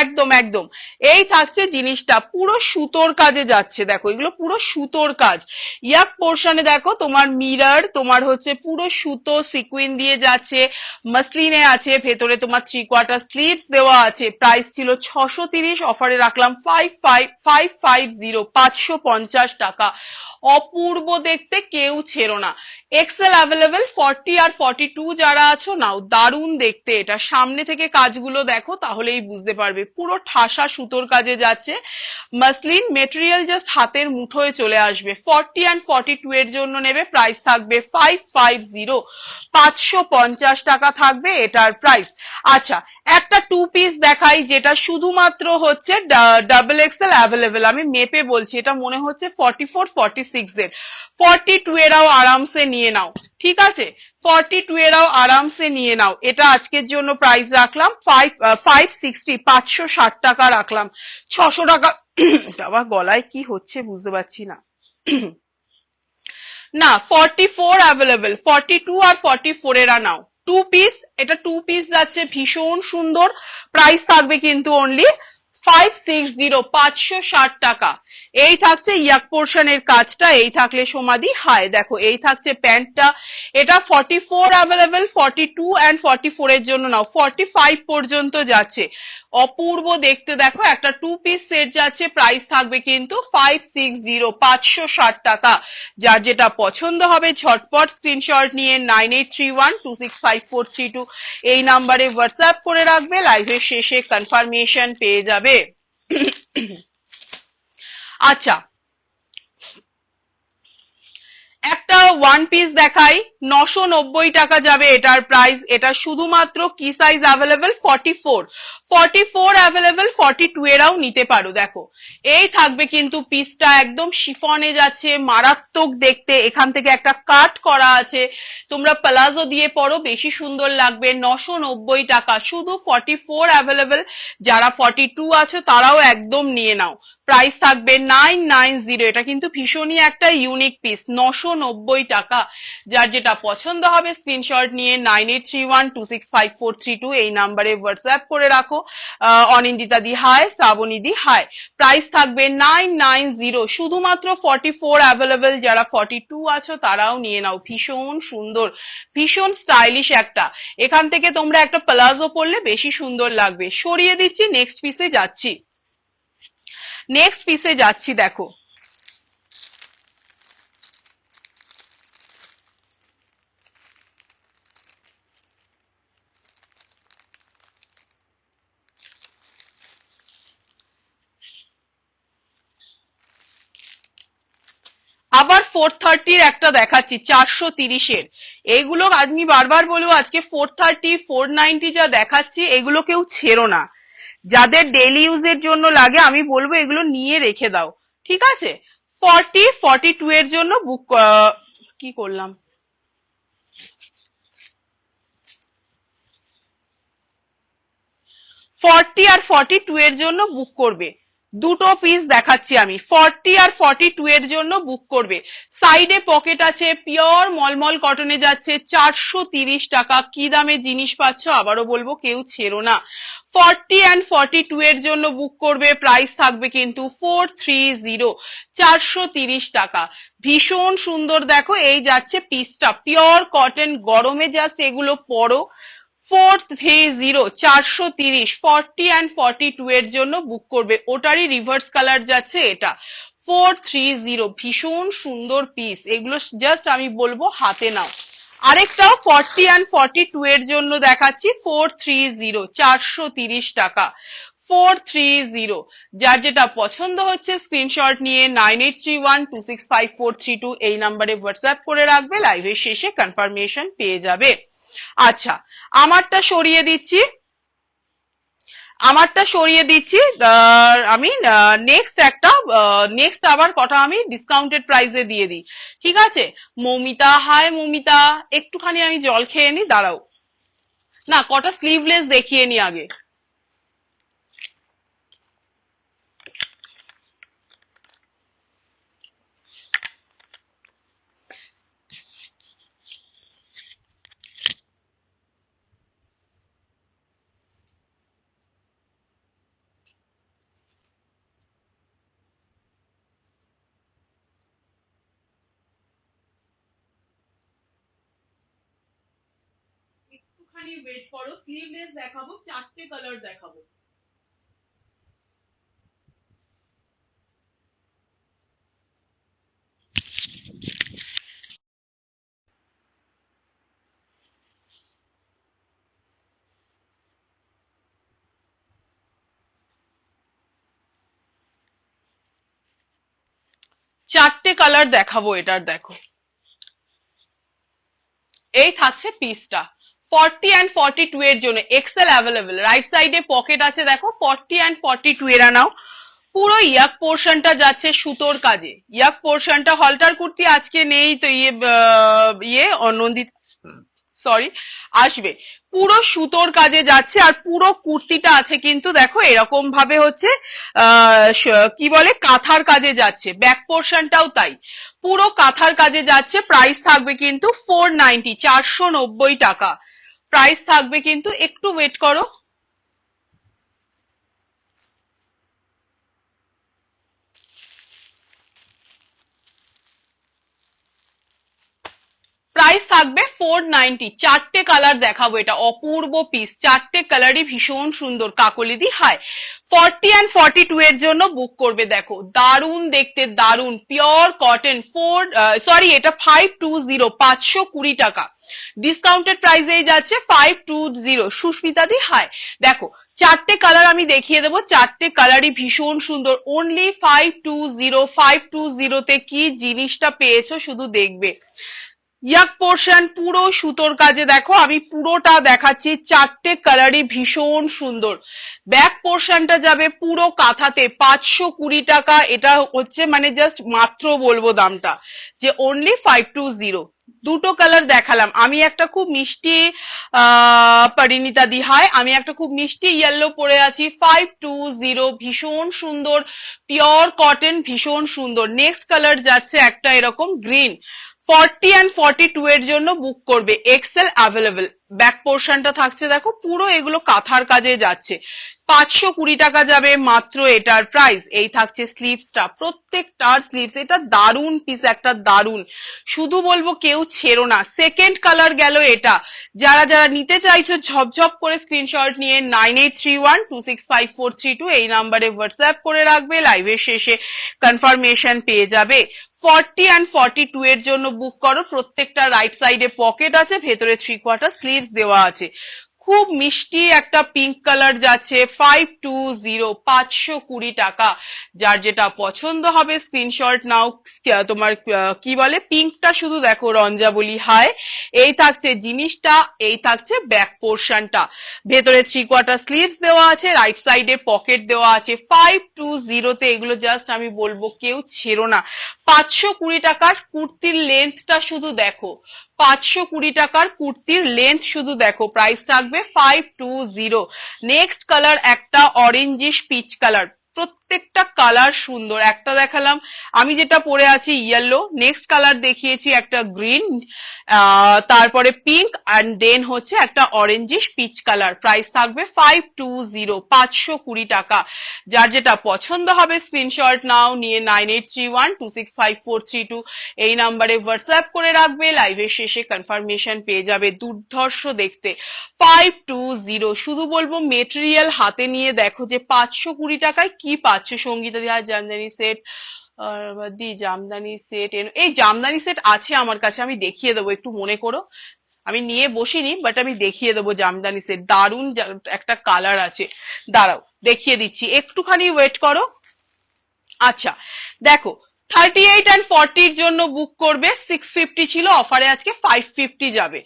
একদম একদম, এই থাকছে জিনিসটা, পুরো সুতোর কাজে যাচ্ছে, দেখো এগুলো পুরো সুতোর কাজ। ইয়াক পোর্শনে দেখো তোমার মিরর, তোমার হচ্ছে পুরো সুতো সিকুইন দিয়ে যাচ্ছে, মসলিনে আছে, ভেতরে তোমার 3/4 স্লিভস দেওয়া আছে। প্রাইস ছিল 630, অফারে রাখলাম 550, 550 টাকা। অপূর্ব দেখতে, কেউ ছেড়ো না। এক্সেল অ্যাভেলেবেল, 40 আর 42 যারা আছো নাও, দারুণ দেখতে। এটা সামনে থেকে কাজগুলো দেখো তাহলেই বুঝতে পারবে, পুরো ঠাসা সুতোর কাজে যাচ্ছে। মসলিন মেটেরিয়াল জাস্ট হাতের মুঠোয় চলে আসবে। 40 and 42 এর জন্য নেবে, প্রাইস থাকবে 550, 550 টাকা থাকবে এটার প্রাইস। আচ্ছা, একটা টু পিস দেখাই, যেটা শুধুমাত্র হচ্ছে ডাবল এক্সেল অ্যাভেলেবেল। আমি মেপে বলছি, এটা মনে হচ্ছে 44, 46 এর। 42 এরাও আরামসে নিয়ে নাও, ঠিক আছে, 42 এরাও আরামসে নিয়ে নাও। এটা আজকের জন্য প্রাইস রাখলাম 560, 560 টাকা রাখলাম। 600 টাকা বাবা, গলায় কি হচ্ছে বুঝতে পারছি না। না, 44 অ্যাভেলেবেল, 42 আর 44 এরা নাও। টু পিস, এটা টু পিস যাচ্ছে, ভীষণ সুন্দর। প্রাইস থাকবে কিন্তু অনলি 560, 560 টাকা। এই থাকছে ইয়াক পোর্শনের কাজটা, এই থাকলে সমাধি হাই, দেখো এই থাকছে প্যান্টটা। এটা 44 অ্যাভেলেবেল, 42 and 44 এর জন্য নাও। 45 পর্যন্ত যাচ্ছে, অপূর্ব দেখতে। দেখো একটা টু পিস সেট যাচ্ছে, প্রাইস থাকবে কিন্তু 560, 560 টাকা। যার যেটা পছন্দ হবে ঝটপট স্ক্রিনশট নিয়ে 9831265432 এই নাম্বারে হোয়াটসঅ্যাপ করে রাখবে, লাইভের শেষে কনফার্মেশন পেয়ে যাবে। আচ্ছা, একটা ওয়ান পিস দেখাই, 990 টাকা যাবে এটার প্রাইস। এটা শুধুমাত্র কি সাইজ অ্যাভেলেবেল? 44 অ্যাভেলেবেল, 42 এরাও নিতে পারো। দেখো এই থাকবে কিন্তু পিসটা, একদম শিফনে যাচ্ছে, মারাত্মক দেখতে। এখান থেকে একটা কাট করা আছে, তোমরা প্লাজো দিয়ে পরো, বেশি সুন্দর লাগবে। 990 টাকা, শুধু 44 অ্যাভেলেবেল। যারা 42 আছে তারাও একদম নিয়ে নাও। প্রাইস থাকবে 990। এটা কিন্তু ভীষণই একটা ইউনিক পিস, 990 টাকা। যার যেটা পছন্দ হবে স্ক্রিনশট নিয়ে 9831265432 এই নাম্বারে হোয়াটসঅ্যাপ করে রাখো। অনিন্দিতা দি হাই, শ্রাবণী দি হাই। প্রাইস থাকবে 990, শুধুমাত্র 44 অ্যাভেলেবেল। যারা 42 আছো তারাও নিয়ে নাও। ভীষণ সুন্দর, ভীষণ স্টাইলিশ একটা। এখান থেকে তোমরা একটা প্লাজো পরলে বেশি সুন্দর লাগবে। সরিয়ে দিচ্ছি, নেক্সট পিসে যাচ্ছি। দেখো আবার 430 একটা দেখাচ্ছি, 430 এইগুলো আমি বারবার বলবো, আজকে 430 490 যা দেখাচ্ছি এগুলো কেউ ছেড়ো না। যাদের ডেইলি ইউজের জন্য লাগে আমি বলবো এগুলো নিয়ে রেখে দাও, ঠিক আছে? 42 এর জন্য বুক, কি করলাম, 40 আর 42 এর জন্য বুক করবে। দুটো পিস দেখাচ্ছি আমি, 40 আর 42 এর জন্য বুক করবে। সাইডে পকেট আছে, পিওর মলমল কটনে যাচ্ছে, 430 টাকা। কি দামে জিনিস পাচ্ছ আবারও বলবো, কেউ ছেড়ো না। 40 and 42 এর জন্য বুক করবে। প্রাইস থাকবে কিন্তু 430, 430 টাকা। ভীষণ সুন্দর, দেখো এই যাচ্ছে পিসটা, পিওর কটন, গরমে জাস্ট এগুলো পরো। 430, 430, 40 and 42 এর জন্য বুক করবে। ওটারই রিভার্স কালার যাচ্ছে এটা। 430, ভীষণ সুন্দর পিস। এগুলো জাস্ট আমি বলবো হাতে নাও। আরেকটাও 40 and 42 এর জন্য দেখাচ্ছি, 430, 430 টাকা। 430, যার যেটা পছন্দ হচ্ছে স্ক্রিনশট নিয়ে 9831265432 এই নাম্বারে হোয়াটসঅ্যাপ করে রাখবে। লাইভের শেষে কনফার্মেশন পেয়ে যাবে। আচ্ছা, আমারটা সরিয়ে দিচ্ছি, আমি নেক্সট আবার কটা আমি ডিসকাউন্টেড প্রাইসে দিয়ে দিই, ঠিক আছে? মৌমিতা, হাই মৌমিতা, একটুখানি আমি জল খেয়ে নি, দাঁড়াও না, কটা স্লিভলেস দেখিয়ে নি আগে। একটুখানি ওয়েট করো, স্লিভলেস দেখাবো, 4টে কালার দেখাবো। চারটে কালার দেখাবো এটার, দেখো এই থাকছে পিসটা। 40 and 42 এর জন্য এক্সেল অ্যাভেলেবেল। রাইট সাইডে পকেট আছে, দেখো 40 and 42 এরা নাও। পুরো ইয়াক পোর্শনটা যাচ্ছে সুতোর কাজে। ইয়াক পোর্শনটা, হলটার কুর্তি আজকে নেই তো, নন্দিত সরি, আসবে। পুরো সুতোর কাজে যাচ্ছে, আর পুরো কুর্তিটা আছে কিন্তু দেখো এরকম ভাবে হচ্ছে কি বলে, কাঁথার কাজে যাচ্ছে। ব্যাক পোর্শনটাও তাই, পুরো কাঁথার কাজে যাচ্ছে। প্রাইস থাকবে কিন্তু 490, 490 টাকা। প্রাইস থাকবে কিন্তু, একটু ওয়েট করো। প্রাইস থাকবে 490, চারটে কালার দেখাবো। এটা অপূর্ব পিস, চারটে কালারই ভীষণ সুন্দর। কাকলিদি হাই। 40 and 42 এর জন্য বুক করবে। দেখো দারুন দেখতে, দারুন পিওর কটন। এটা 520, 520 টাকা। ডিসকাউন্টেড প্রাইসেই যাচ্ছে 520। সুস্মিতা দি হাই। দেখো চারটে কালার আমি দেখিয়ে দেবো, চারটে কালারই ভীষণ সুন্দর। অনলি 520, 520 তে কি জিনিসটা পেয়েছো শুধু দেখবে। ইয়াক পোর্শন পুরো সুতোর কাজে, দেখো আমি পুরোটা দেখাচ্ছি, 4টে কালারই ভীষণ সুন্দর। ব্যাক পোর্শনটা যাবে পুরো কাঁথাতে, 520 টাকা। এটা হচ্ছে মানে জাস্ট মাত্র বলবো দামটা যে অনলি 520। দুটো কালার দেখালাম, আমি একটা খুব মিষ্টি পরিণীতা দি হাই, আমি একটা খুব মিষ্টি ইয়েলো পরে আছি, 520, ভীষণ সুন্দর, পিওর কটন, ভীষণ সুন্দর। নেক্সট কালার যাচ্ছে একটা এরকম গ্রিন, 40 and 42 এর জন্য বুক করবে, এক্সেল অ্যাভেলেবেল। ব্যাক পোর্শনটা থাকছে দেখো পুরো এগুলো কাঁথার কাজে যাচ্ছে, 520 টাকা যাবে মাত্র এটার প্রাইস। এই থাকছে স্লিভসটা, প্রত্যেকটার স্লিভস, এটা দারুন পিস, একটা দারুন, শুধু বলবো কেউ ছেড়ো না। সেকেন্ড কালার গেল এটা, যারা যারা নিতে চাইছো ঝপঝপ করে স্ক্রিনশট নিয়ে 9831265432 এই নাম্বারে হোয়াটসঅ্যাপ করে রাখবে, লাইভের শেষে কনফার্মেশন পেয়ে যাবে। 40 and 42 এর জন্য বুক করো, প্রত্যেকটা রাইট সাইডে পকেট আছে, ভেতরে 3/4 স্লিভস দেওয়া আছে। খুব মিষ্টি একটা পিঙ্ক কালার যাচ্ছে, 520, 520 টাকা। যার যেটা পছন্দ হবে স্ক্রিনশট নাও। তোমার কি বলে পিঙ্কটা শুধু দেখো, রঞ্জাবলী হাই। এই থাকছে জিনিসটা, এই থাকছে ব্যাক পোর্শনটা, ভেতরে 3/4 স্লিভস দেওয়া আছে, রাইট সাইডে পকেট দেওয়া আছে। 520 তে এগুলো জাস্ট আমি বলবো কেউ ছেড়ো না। 520 টাকার কুর্তির লেন্থটা শুধু দেখো, 520 টাকার কুর্তির লেন্থ শুধু দেখো, প্রাইস থাকবে 520। নেক্সট কালার একটা অরেঞ্জিশ পিচ কালার, প্রত্যেকটা কালার সুন্দর। একটা দেখালাম আমি যেটা পরে আছি ইয়েলো, নেক্সট কালার দেখিয়েছি একটা গ্রিন, তারপরে পিঙ্ক, অ্যান্ড দেন হচ্ছে একটা অরেঞ্জিশ পিচ কালার। প্রাইস থাকবে 520, 520 টাকা। যার যেটা পছন্দ হবে স্ক্রিনশট নাও, নিয়ে 9831265432 এই নাম্বারে হোয়াটসঅ্যাপ করে রাখবে, লাইভের শেষে কনফার্মেশন পেয়ে যাবে। দুর্ধর্ষ দেখতে, 520। শুধু বলবো মেটেরিয়াল হাতে নিয়ে দেখো যে 520 টাকায় কি পাচ্ছ। সঙ্গীতা দি জামদানি সেট, জামদানি সেট, এই জামদানি সেট আছে আমার কাছে, আমি দেখিয়ে দেবো, একটু মনে করো। আমি নিয়ে বসিনি, বাট আমি দেখিয়ে দেবো জামদানি সেট, দারুন একটা কালার আছে, দাঁড়াও দেখিয়ে দিচ্ছি, একটুখানি ওয়েট করো। আচ্ছা দেখো, 38 and 40 এর জন্য বুক করবে, 650 ছিল, অফারে আজকে 550 যাবে।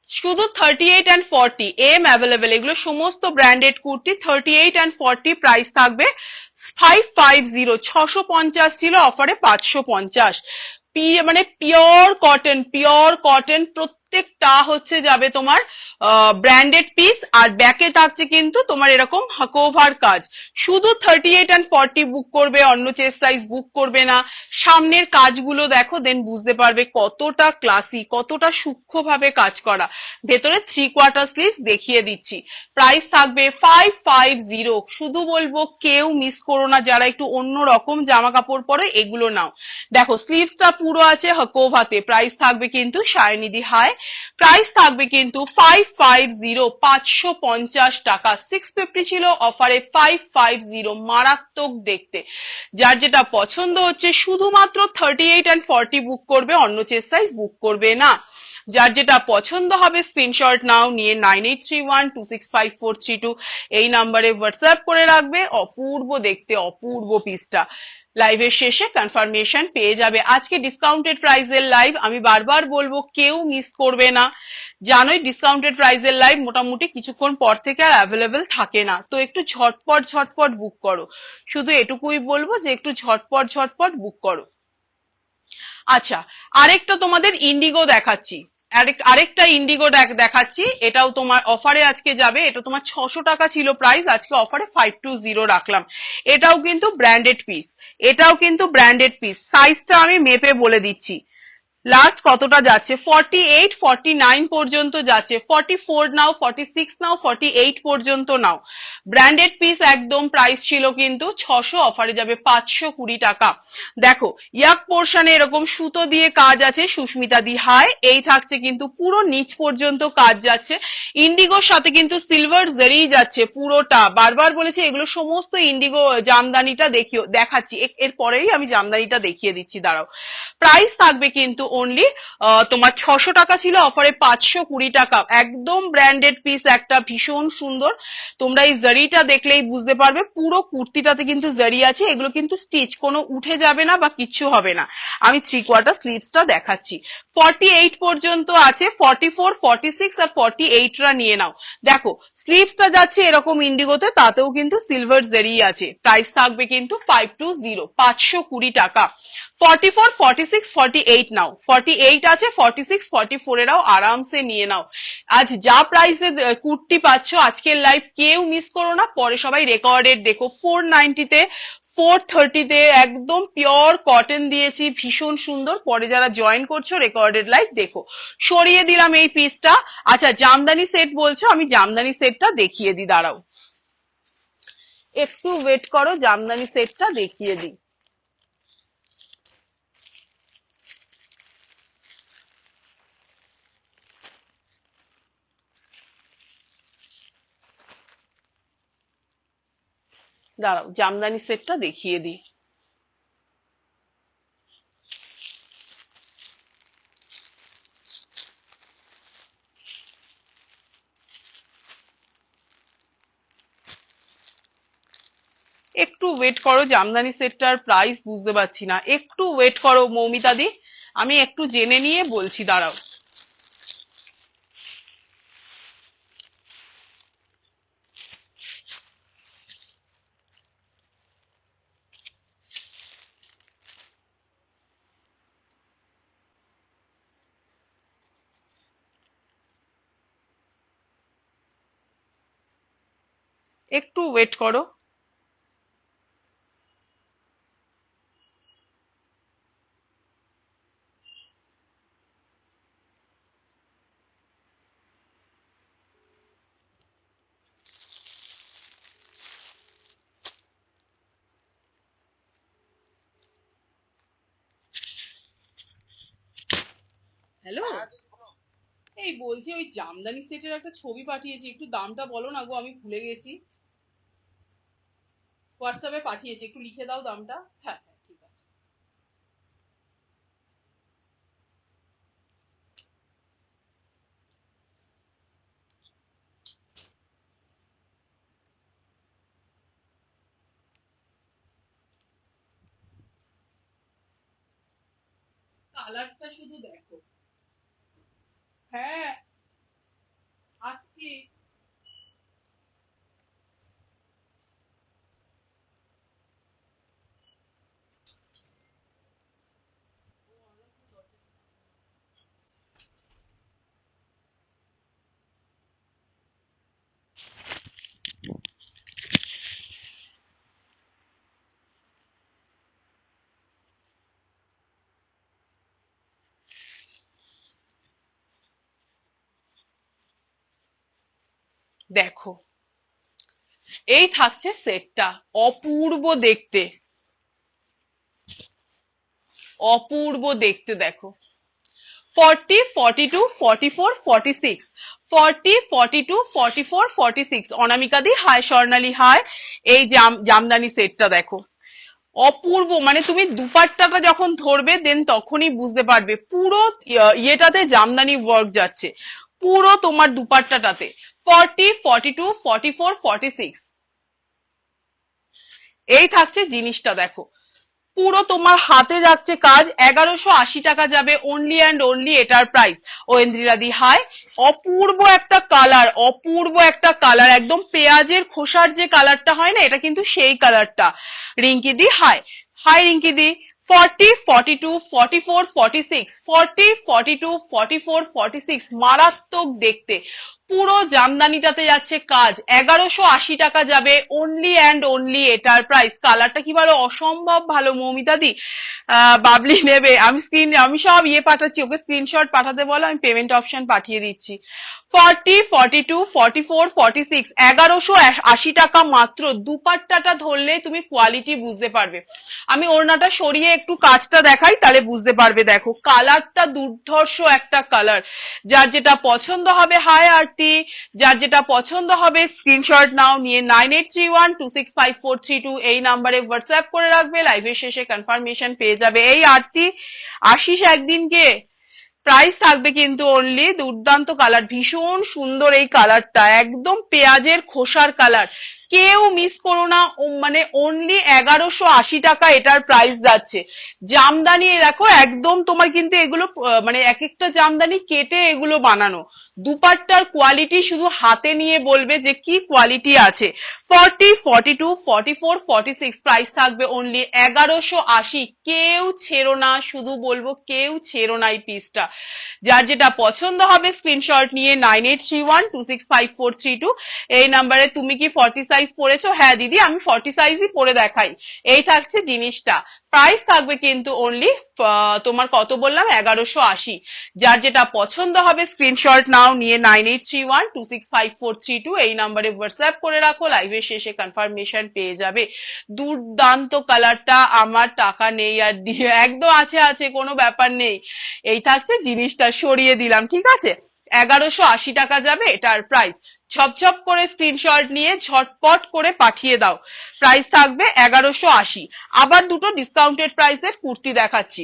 শুধু 38 and 40 এম অ্যাভেলেবেল, এগুলো সমস্ত ব্র্যান্ডেড কুর্তি। 38 and 40 প্রাইস থাকবে 550, 650 ছিল, অফারে 550। মানে পিওর কটন, পিওর কটন, প্রত্যেকটা হচ্ছে যাবে তোমার ব্র্যান্ডেড পিস, আর ব্যাকে থাকছে কিন্তু তোমার এরকম হাকোভার কাজ। শুধু 38 and 40 বুক করবে, অন্য চেস্ট সাইজ বুক করবে না। সামনের কাজগুলো দেখো, দেন বুঝতে পারবে কতটা ক্লাসি, কতটা সূক্ষ্মভাবে কাজ করা। ভেতরে 3/4 স্লিভস দেখিয়ে দিচ্ছি, প্রাইস থাকবে 550। শুধু বলবো কেউ মিস করো না, যারা একটু অন্য রকম জামা কাপড় পরে এগুলো নাও। দেখো স্লিভসটা পুরো আছে হাকোভাতে, প্রাইস থাকবে কিন্তু শায়নিদি হাই, প্রাইস থাকবে কিন্তু 550, 550 টাকা। 650 ছিল, অফারে 550, মারাত্মক দেখতে। যার যেটা পছন্দ হচ্ছে শুধুমাত্র 38 and 40 বুক করবে, অন্য চেস্ট সাইজ বুক করবে না। যার যেটা পছন্দ হবে স্ক্রিনশট নাও, নিয়ে 9831265432 এই নাম্বারে হোয়াটসঅ্যাপ করে রাখবে। অপূর্ব দেখতে, অপূর্ব পিসটা। লাইভের শেষে কনফার্মেশন পেয়ে যাবে। আজকে ডিসকাউন্টেড প্রাইসের লাইভ, আমি বারবার বলবো কেউ মিস করবে না। জানোই ডিসকাউন্টেড প্রাইসের লাইভ মোটামুটি কিছুক্ষণ পর থেকে আর অ্যাভেলেবেল থাকে না, তো একটু ঝটপট ঝটপট বুক করো। শুধু এটুকুই বলবো যে একটু ঝটপট ঝটপট বুক করো। আচ্ছা, আরেকটা তোমাদের ইন্ডিগো দেখাচ্ছি, আরেকটা ইন্ডিগো দেখাচ্ছি, এটাও তোমার অফারে আজকে যাবে। এটা তোমার 600 টাকা ছিল প্রাইস, আজকে অফারে 520 রাখলাম। এটাও কিন্তু ব্র্যান্ডেড পিস, এটাও কিন্তু ব্র্যান্ডেড পিস। সাইজটা আমি মেপে বলে দিচ্ছি, লাস্ট কতটা যাচ্ছে, 48 49 পর্যন্ত যাচ্ছে, 44 নাও, 46 নাও, 48 পর্যন্ত নাও। ব্র্যান্ডেড পিস একদম। প্রাইস ছিল কিন্তু 600, অফারে যাবে 520 টাকা। দেখো ইয়াক পোর্শনে এরকম সুতো দিয়ে কাজ আছে, সুস্মিতা দি হাই। এই থাকছে কিন্তু পুরো নিচ পর্যন্ত কাজ যাচ্ছে, ইন্ডিগোর সাথে কিন্তু সিলভার জারি যাচ্ছে পুরোটা। বারবার বলেছি এগুলো সমস্ত ইন্ডিগো। জামদানিটা দেখাচ্ছি, এর পরেই আমি জামদানিটা দেখিয়ে দিচ্ছি, দাঁড়াও। প্রাইস থাকবে কিন্তু অনলি তোমার 600 টাকা ছিল, অফারে 520 টাকা। একদম ব্র্যান্ডেড পিস, একটা ভীষণ সুন্দর। তোমরা এই জারিটা দেখলেই বুঝতে পারবে, পুরো কুর্তিটাতে কিন্তু জারি আছে। এগুলো কিন্তু স্টিচ, কোনো উঠে যাবে না বা কিচ্ছু হবে না। আমি 3/4 স্লিভসটা দেখাচ্ছি। 48 পর্যন্ত আছে, 44, 46 আর 48 রা নিয়ে নাও। দেখো স্লিভসটা যাচ্ছে এরকম ইন্ডিগোতে, তাতেও কিন্তু সিলভার জারি আছে। প্রাইস থাকবে কিন্তু 520, 520 টাকা। 44, 46, 48 নাও। 48 আছে, 46, 44 এরাও আরামসে নিয়ে নাও। আজ যা প্রাইসে কুর্তি পাচ্ছ আজকের লাইভ কেউ মিস করো না, পরে সবাই রেকর্ডেড দেখো। 490 তে, 430 তে একদম পিওর কটন দিয়েছি, ভীষণ সুন্দর। পরে যারা জয়েন করছো রেকর্ডেড লাইভ দেখো। সরিয়ে দিলাম এই পিসটা। আচ্ছা জামদানি সেট বলছো, আমি জামদানি সেটটা দেখিয়ে দিই, দাঁড়াও একটু ওয়েট করো, জামদানি সেটটা দেখিয়ে দিই। দাঁড়াও জামদানি সেটটা দেখিয়ে দিই। একটু ওয়েট করো, জামদানি সেটটার প্রাইস বুঝতে পারছি না, একটু ওয়েট করো মৌমিতা দি, আমি একটু জেনে নিয়ে বলছি, দাঁড়াও। একটু ওয়েট করো। হ্যালো, এই বলছি ওই জামদানি সেটের একটা ছবি পাঠিয়েছি, একটু দামটা বলো না গো, আমি ভুলে গেছি। হোয়াটসঅ্যাপে পাঠিয়েছি, একটু লিখে দাও দামটা। হ্যাঁ হ্যাঁ ঠিক আছে। কালারটা শুধু দেখো। হ্যাঁ আসছি। দেখো এই থাকছে সেটটা, অপূর্ব দেখতে, অপূর্ব দেখতে। দেখো 40, 42, 44, 46, 40, 42, 44, 46। অনামিকা দি হাই, স্বর্ণালী হাই। এই জামদানি সেটটা দেখো, অপূর্ব। মানে তুমি দুপাট্টাটা যখন ধরবে দেন তখনই বুঝতে পারবে, পুরো ইয়েটাতে জামদানি ওয়ার্ক যাচ্ছে, পুরো তোমার দুপাট্টাটাতে। 40, 42, 44, 46 এই থাকছে জিনিসটা। দেখো পুরো তোমার হাতে যাচ্ছে কাজ। 1180 টাকা যাবে অনলি অ্যান্ড অনলি, এটার প্রাইস। ঐন্দ্রিলাদি হাই। অপূর্ব একটা কালার, অপূর্ব একটা কালার, একদম পেঁয়াজের খোসার যে কালারটা হয় না, এটা কিন্তু সেই কালারটা। রিঙ্কি দি হাই, হাই রিঙ্কি দি। 40, 42, 44, 46, 40, 42, 44, 46 মারাত্মক দেখতে। পুরো জামদানিটাতে যাচ্ছে কাজ। 1180 টাকা যাবে অনলি অ্যান্ড অনলি, এটার প্রাইস। কালারটা কি ভালো, অসম্ভব ভালো মৌমিতা দি। বাবলি নেবে, আমি সব ইয়ে পাঠাচ্ছি, ওকে স্ক্রিনশট পাঠাতে বলো, আমি পেমেন্ট অপশন পাঠিয়ে দিচ্ছি। 40, 42, 44, 46 1180 টাকা মাত্র। দুপাট্টাটা ধরলে তুমি কোয়ালিটি বুঝতে পারবে। আমি ওড়নাটা সরিয়ে একটু কাজটা দেখাই, তাহলে বুঝতে পারবে। দেখো কালারটা দুর্ধর্ষ একটা কালার, যার যেটা পছন্দ হবে হাই আরতি কুর্তি, যার যেটা পছন্দ হবে স্ক্রিনশট নাও, নিয়ে 9831265432 এই নাম্বারে হোয়াটসঅ্যাপ করে রাখবে, লাইভের শেষে কনফার্মেশন পেয়ে যাবে। এই আরতি আসিস একদিনকে, প্রাইস থাকবে কিন্তু অনলি, দুর্দান্ত কালার, ভীষণ সুন্দর এই কালারটা, একদম পেঁয়াজের খোসার কালার, কেউ মিস করো না, মানে অনলি 1180 টাকা এটার প্রাইস যাচ্ছে। জামদানি দেখো একদম তোমার কিন্তু এগুলো মানে এক একটা জামদানি কেটে এগুলো বানানো, দুপাট্টার কোয়ালিটি শুধু হাতে নিয়ে বলবে যে কি কোয়ালিটি আছে। 40, 42, 44, 46 প্রাইস থাকবে অনলি 1180। কেউ ছেড়ো না, শুধু বলবো কেউ ছেড়ো না এই পিসটা। যার যেটা পছন্দ হবে স্ক্রিনশট নিয়ে 9831265432 এই নাম্বারে। তুমি কি 40 সাইজ পরেছো? হ্যাঁ দিদি আমি 40 সাইজই পরে দেখাই। এই থাকছে জিনিসটা, প্রাইস থাকবে কিন্তু অনলি তোমার কত বললাম 1180। যার যেটা পছন্দ হবে স্ক্রিনশট নাও, নিয়ে 9831265432 এই নাম্বারে হোয়াটসঅ্যাপ করে রাখো, লাইভের শেষে কনফার্মেশন পেয়ে যাবে। দুর্দান্ত কালারটা, আমার টাকা নেই আর দিয়ে একদম আছে আছে, কোনো ব্যাপার নেই। এই থাকছে জিনিসটা, সরিয়ে দিলাম, ঠিক আছে। 1180 টাকা যাবে এটার প্রাইস। ছপছপ করে স্ক্রিনশট নিয়ে ঝটপট করে পাঠিয়ে দাও, প্রাইস থাকবে 1180। আবার দুটো ডিসকাউন্টেড প্রাইসের কুর্তি দেখাচ্ছি।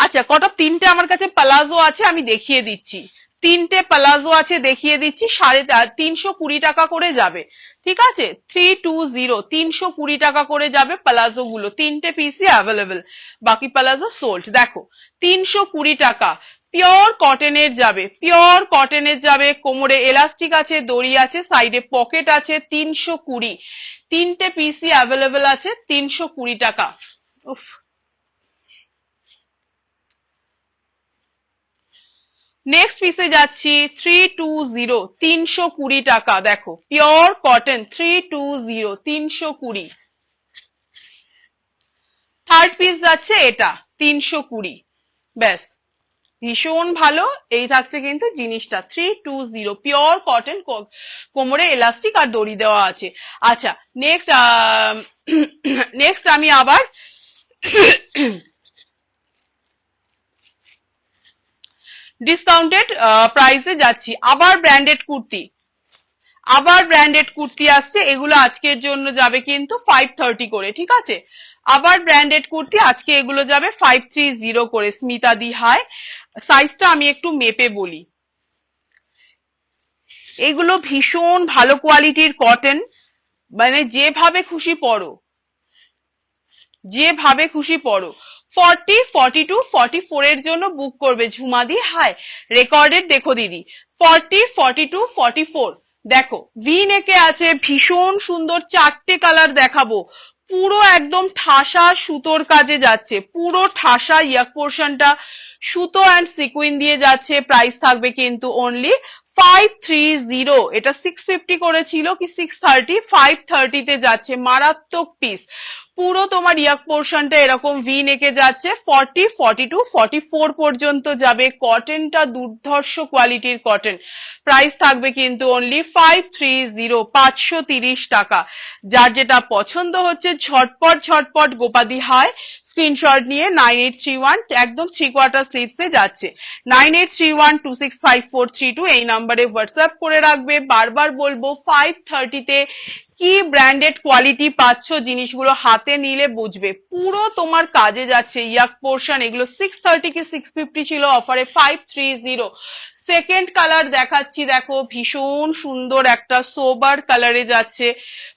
আচ্ছা কটা, তিনটে আমার কাছে প্লাজো আছে, আমি দেখিয়ে দিচ্ছি। তিনটে প্লাজো আছে, দেখিয়ে দিচ্ছি। 320 টাকা করে যাবে, ঠিক আছে। 320 320 টাকা করে যাবে প্লাজো গুলো, তিনটে পিসই অ্যাভেলেবেল, বাকি প্লাজো সোল্ড। দেখো 320 টাকা, পিওর কটনের যাবে, পিওর কটনের যাবে, কোমরে এলাস্টিক আছে, দড়ি আছে, সাইডে পকেট আছে। 320, তিনটে পিসই অ্যাভেলেবেল আছে, 320 টাকা। উফ, নেক্সট পিসে যাচ্ছি 320, 320 টাকা। দেখো পিওর কটন 320, 320। থার্ড পিস যাচ্ছে এটা 320, ব্যাস ভীষণ ভালো। এই থাকছে কিন্তু জিনিসটা 320, পিওর কটন, কোমরে এলাস্টিক আর দড়ি দেওয়া আছে। আচ্ছা নেক্সট আমি আবার ডিসকাউন্টেড প্রাইসে যাচ্ছি। আবার ব্র্যান্ডেড কুর্তি, আবার ব্র্যান্ডেড কুর্তি আসছে, এগুলো আজকের জন্য যাবে কিন্তু 530 করে, ঠিক আছে। আবার ব্র্যান্ডেড কুর্তি আজকে এগুলো যাবে 530 করে। স্মিতা দি হাই, সাইজটা আমি একটু মেপে বলি। এগুলো ভীষণ ভালো কোয়ালিটির কটন, মানে যেভাবে খুশি পরো, যেভাবে খুশি পরো। 40, 42, 44 এর জন্য বুক করবে। ঝুমাদি হাই, রেকর্ডেড দেখো দিদি। 40, 42, 44 দেখো ভি নেকে আছে, ভীষণ সুন্দর, চারটে কালার দেখাবো। পুরো একদম ঠাসা সুতোর কাজে যাচ্ছে, পুরো ঠাসা ইয়াক পোর্শনটা সুতো অ্যান্ড সিকুইন দিয়ে যাচ্ছে। প্রাইস থাকবে কিন্তু অনলি 530। এটা 650 করেছিল কি 630, 530 তে যাচ্ছে। মারাত্মক পিস, পুরো তোমার ইয়াক পোর্শনটা এরকম ভি নেকে যাচ্ছে। 40, 42, 44 পর্যন্ত যাবে। কটনটা দুর্ধর্ষ কোয়ালিটির কটন। প্রাইস থাকবে কিন্তু অনলি 530, 530 টাকা। যার যেটা পছন্দ হচ্ছে ঝটপট ঝটপট গোপাদি হাই স্ক্রিনশট নিয়ে 9831, একদম 3/4 স্লিভসে যাচ্ছে। 9831265432 এই নাম্বারে হোয়াটসঅ্যাপ করে রাখবে। বারবার বলবো 530 তে কি ব্র্যান্ডেড কোয়ালিটি পাচ্ছ, জিনিসগুলো হাতে নিলে বুঝবে, পুরো তোমার কাজে যাচ্ছে। ইয়াক পোর্শন এগুলো 630 কি 650 ছিল, অফারে 530। সেকেন্ড কালার দেখাচ্ছি, দেখো ভীষণ সুন্দর একটা সোবার কালারে যাচ্ছে।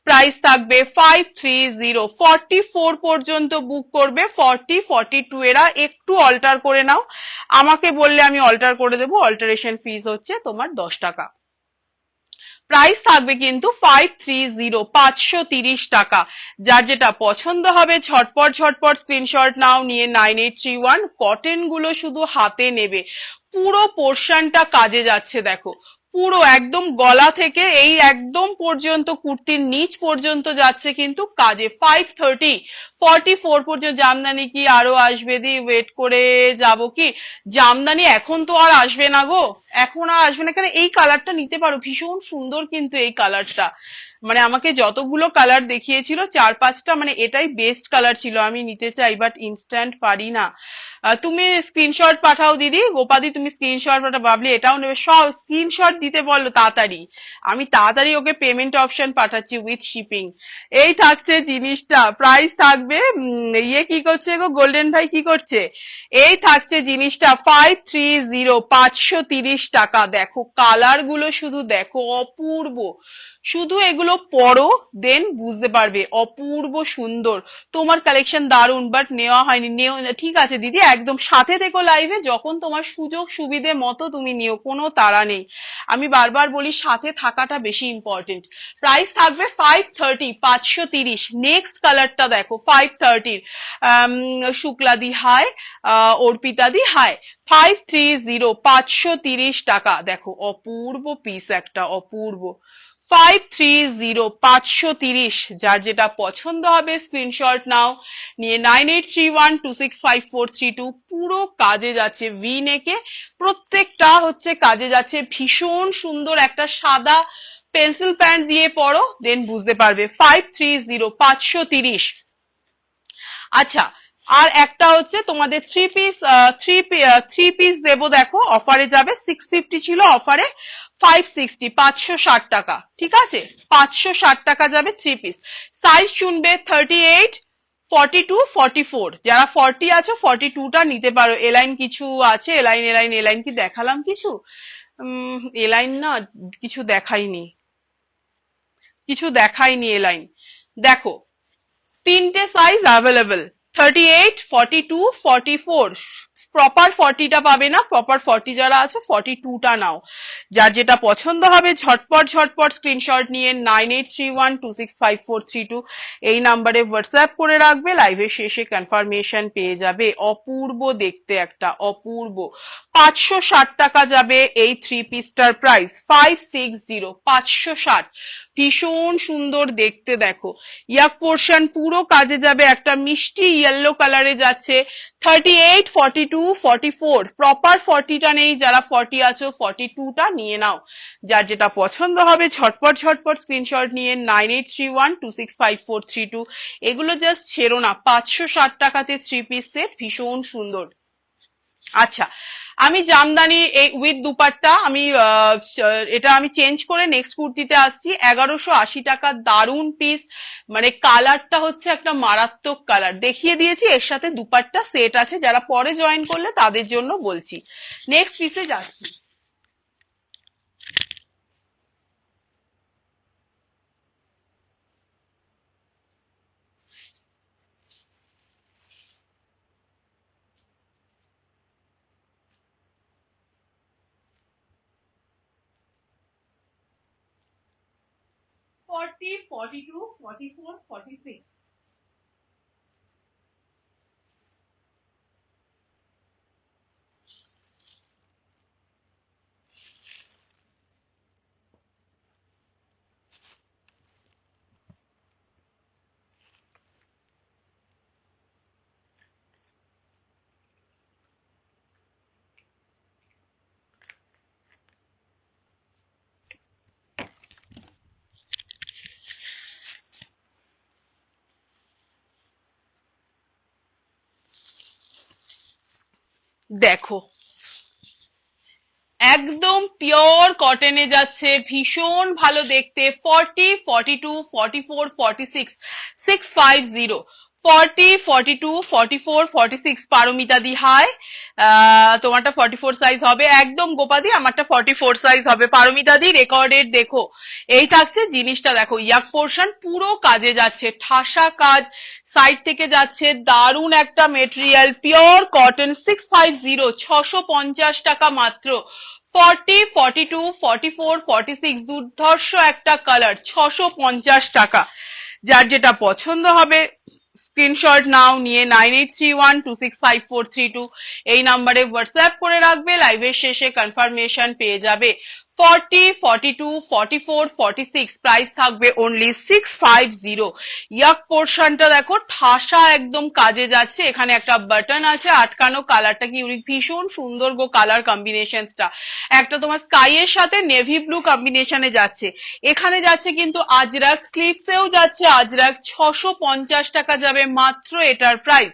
প্রাইস থাকবে 530। 44 পর্যন্ত বুক করবে। 40, 42 এরা একটু অল্টার করে নাও, আমাকে বললে আমি অল্টার করে দেবো। অল্টারেশন ফিস হচ্ছে তোমার 10 টাকা। প্রাইস থাকবে কিন্তু 530, 530 টাকা। যার যেটা পছন্দ হবে ঝটপট ঝটপট স্ক্রিনশট নাও, নিয়ে 9831। কটন গুলো শুধু হাতে নেবে, পুরো পোর্শনটা কাজে যাচ্ছে। দেখো পুরো একদম গলা থেকে এই একদম পর্যন্ত কুর্তির নিচ পর্যন্ত যাচ্ছে কিন্তু কাজে। 530, 44 পর্যন্ত। জামদানি কি আরো আসবে দি? ওয়েট করে যাব কি? জামদানি এখন তো আর আসবে না গো, এখন আর আসবে না। কেন, এই কালারটা নিতে পারো, ভীষণ সুন্দর কিন্তু এই কালারটা। মানে আমাকে যতগুলো কালার দেখিয়েছিল 4-5টা, মানে এটাই বেস্ট কালার ছিল, আমি নিতে চাই বাট ইনস্ট্যান্ট পারি না। তুমি স্ক্রিনশট পাঠাও দিদি, গোপাদি তুমি স্ক্রিনশট পাঠাও, বাবলি এটাও নেবে, সব স্ক্রিনশট দিতে বললো তাড়াতাড়ি, আমি তাড়াতাড়ি ওকে পেমেন্ট অপশন পাঠাচ্ছি উইথ শিপিং। এই থাকছে জিনিসটা, প্রাইস থাকবে ইয়ে কি করছে গো গোল্ডেন ভাই কি করছে, এই থাকছে জিনিসটা 530 530 টাকা। দেখো কালার গুলো শুধু দেখো, অপূর্ব, শুধু এগুলো পরো দেন বুঝতে পারবে, অপূর্ব সুন্দর। তোমার কালেকশন দারুন, বাট নেওয়া হয়নি, নেও, ঠিক আছে দিদি একদম সাথে থেকো লাইভে, যখন তোমার সুযোগ সুবিধে মতো তুমি নিও, কোনো তাড়া নেই। আমি বারবার বলি সাথে থাকাটা বেশি ইম্পর্টেন্ট। প্রাইস থাকবে 530 530। নেক্সট কালারটা দেখো 530, শুক্লাদি হাই, অর্পিতাদি হাই, 530 530 টাকা। দেখো অপূর্ব পিস একটা, অপূর্ব 530 530। যার যেটা পছন্দ হবে স্ক্রিনশট নাও, নিয়ে 9831265432। পুরো কাজে যাচ্ছে, ভি নেকে প্রত্যেকটা হচ্ছে কাজে যাচ্ছে, ভীষণ সুন্দর একটা সাদা পেন্সিল প্যান্ট দিয়ে পরো দেন বুঝতে পারবে। 530 530। আচ্ছা, আর একটা হচ্ছে তোমাদের থ্রি পিস দেবো, দেখো অফারে যাবে, 650 ছিল অফারে 560, 560 টাকা, ঠিক আছে 560 টাকা যাবে থ্রি পিস। সাইজ চুনবে 38 42 44, যারা 40 আছো 42টা নিতে পারো। এলাইন কিছু আছে, এলাইন কি দেখালাম কিছু, এলাইন না কিছু দেখাইনি, এলাইন দেখো তিনটে সাইজ অ্যাভেলেবল, 38 42 44। প্রপার 40টা পাবে না, প্রপার 40 যারা আছে 42টা নাও। যার যেটা পছন্দ হবে ঝটপট স্ক্রিনশট নিয়ে 9831265432 এই নাম্বারে হোয়াটসঅ্যাপ করে রাখবে, লাইভের শেষে কনফার্মেশন পেয়ে যাবে। অপূর্ব দেখতে একটা, অপূর্ব। 560 টাকা যাবে এই থ্রি পিসটার প্রাইস, 560 560। ভীষণ সুন্দর দেখতে, দেখো ইয়াক পোর্শন পুরো কাজে যাবে, একটা মিষ্টি ইয়েলো কালারে যাচ্ছে। 38 42 44, প্রপার 40টা নেই, যারা 40 আছো 42টা নিয়ে নাও। যার যেটা পছন্দ হবে ঝটপট স্ক্রিনশট নিয়ে 9831265432। এগুলো জাস্ট ছেড়ো না, 560 টাকাতে থ্রি পিস সেট, ভীষণ সুন্দর। আচ্ছা, আমি জামদানি উইথ দুপাট্টা, আমি এটা আমি চেঞ্জ করে নেক্সট কুর্তিতে আসছি। 1180 টাকা, দারুন পিস, মানে কালারটা হচ্ছে একটা মারাত্মক কালার, দেখিয়ে দিয়েছি, এর সাথে দুপাট্টা সেট আছে, যারা পরে জয়েন করলে তাদের জন্য বলছি। নেক্সট পিসে যাচ্ছি। Forty, 42, 44, 46। দেখো একদম পিওর কটনে যাচ্ছে, ভীষণ ভালো দেখতে। 40 42 44 46, 650 40 42 44 46। পারমিতা দি হাই, তোমারটা 44 সাইজ হবে একদম গোপাদি, আমারটা 44 সাইজ হবে। পারমিতা দি রেকর্ডেড দেখো, এই থাকছে জিনিসটা, দেখো ইয়াক পোর্শন পুরো কাজে যাচ্ছে, ঠাসা কাজ সাইড থেকে যাচ্ছে, দারুন একটা মেটেরিয়াল, পিওর কটন। 650, 650 টাকা মাত্র। 40 42 44 46, দুর্ধর্ষ একটা কালার, 650 টাকা। যার যেটা পছন্দ হবে স্ক্রিনশট নাও, নিয়ে 9831265432 এই নাম্বারে হোয়াটসঅ্যাপ করে রাখবে, লাইভের শেষে কনফার্মেশন পেয়ে যাবে। 40 42 44 46, প্রাইস থাকবে অনলি 650। ইয়াক পোর্শনটা দেখো ঠাসা একদম কাজে যাচ্ছে, এখানে একটা বাটন আছে আটকানো, কালারটা কি ইউনিক, ভীষণ সুন্দর গো কালার কম্বিনেশনসটা। একটা তোমার স্কাই এর সাথে নেভি ব্লু কম্বিনেশনে যাচ্ছে, এখানে যাচ্ছে কিন্তু আজরাক, স্লিভসেও যাচ্ছে আজরাক। 650 টাকা যাবে মাত্র এটার প্রাইস।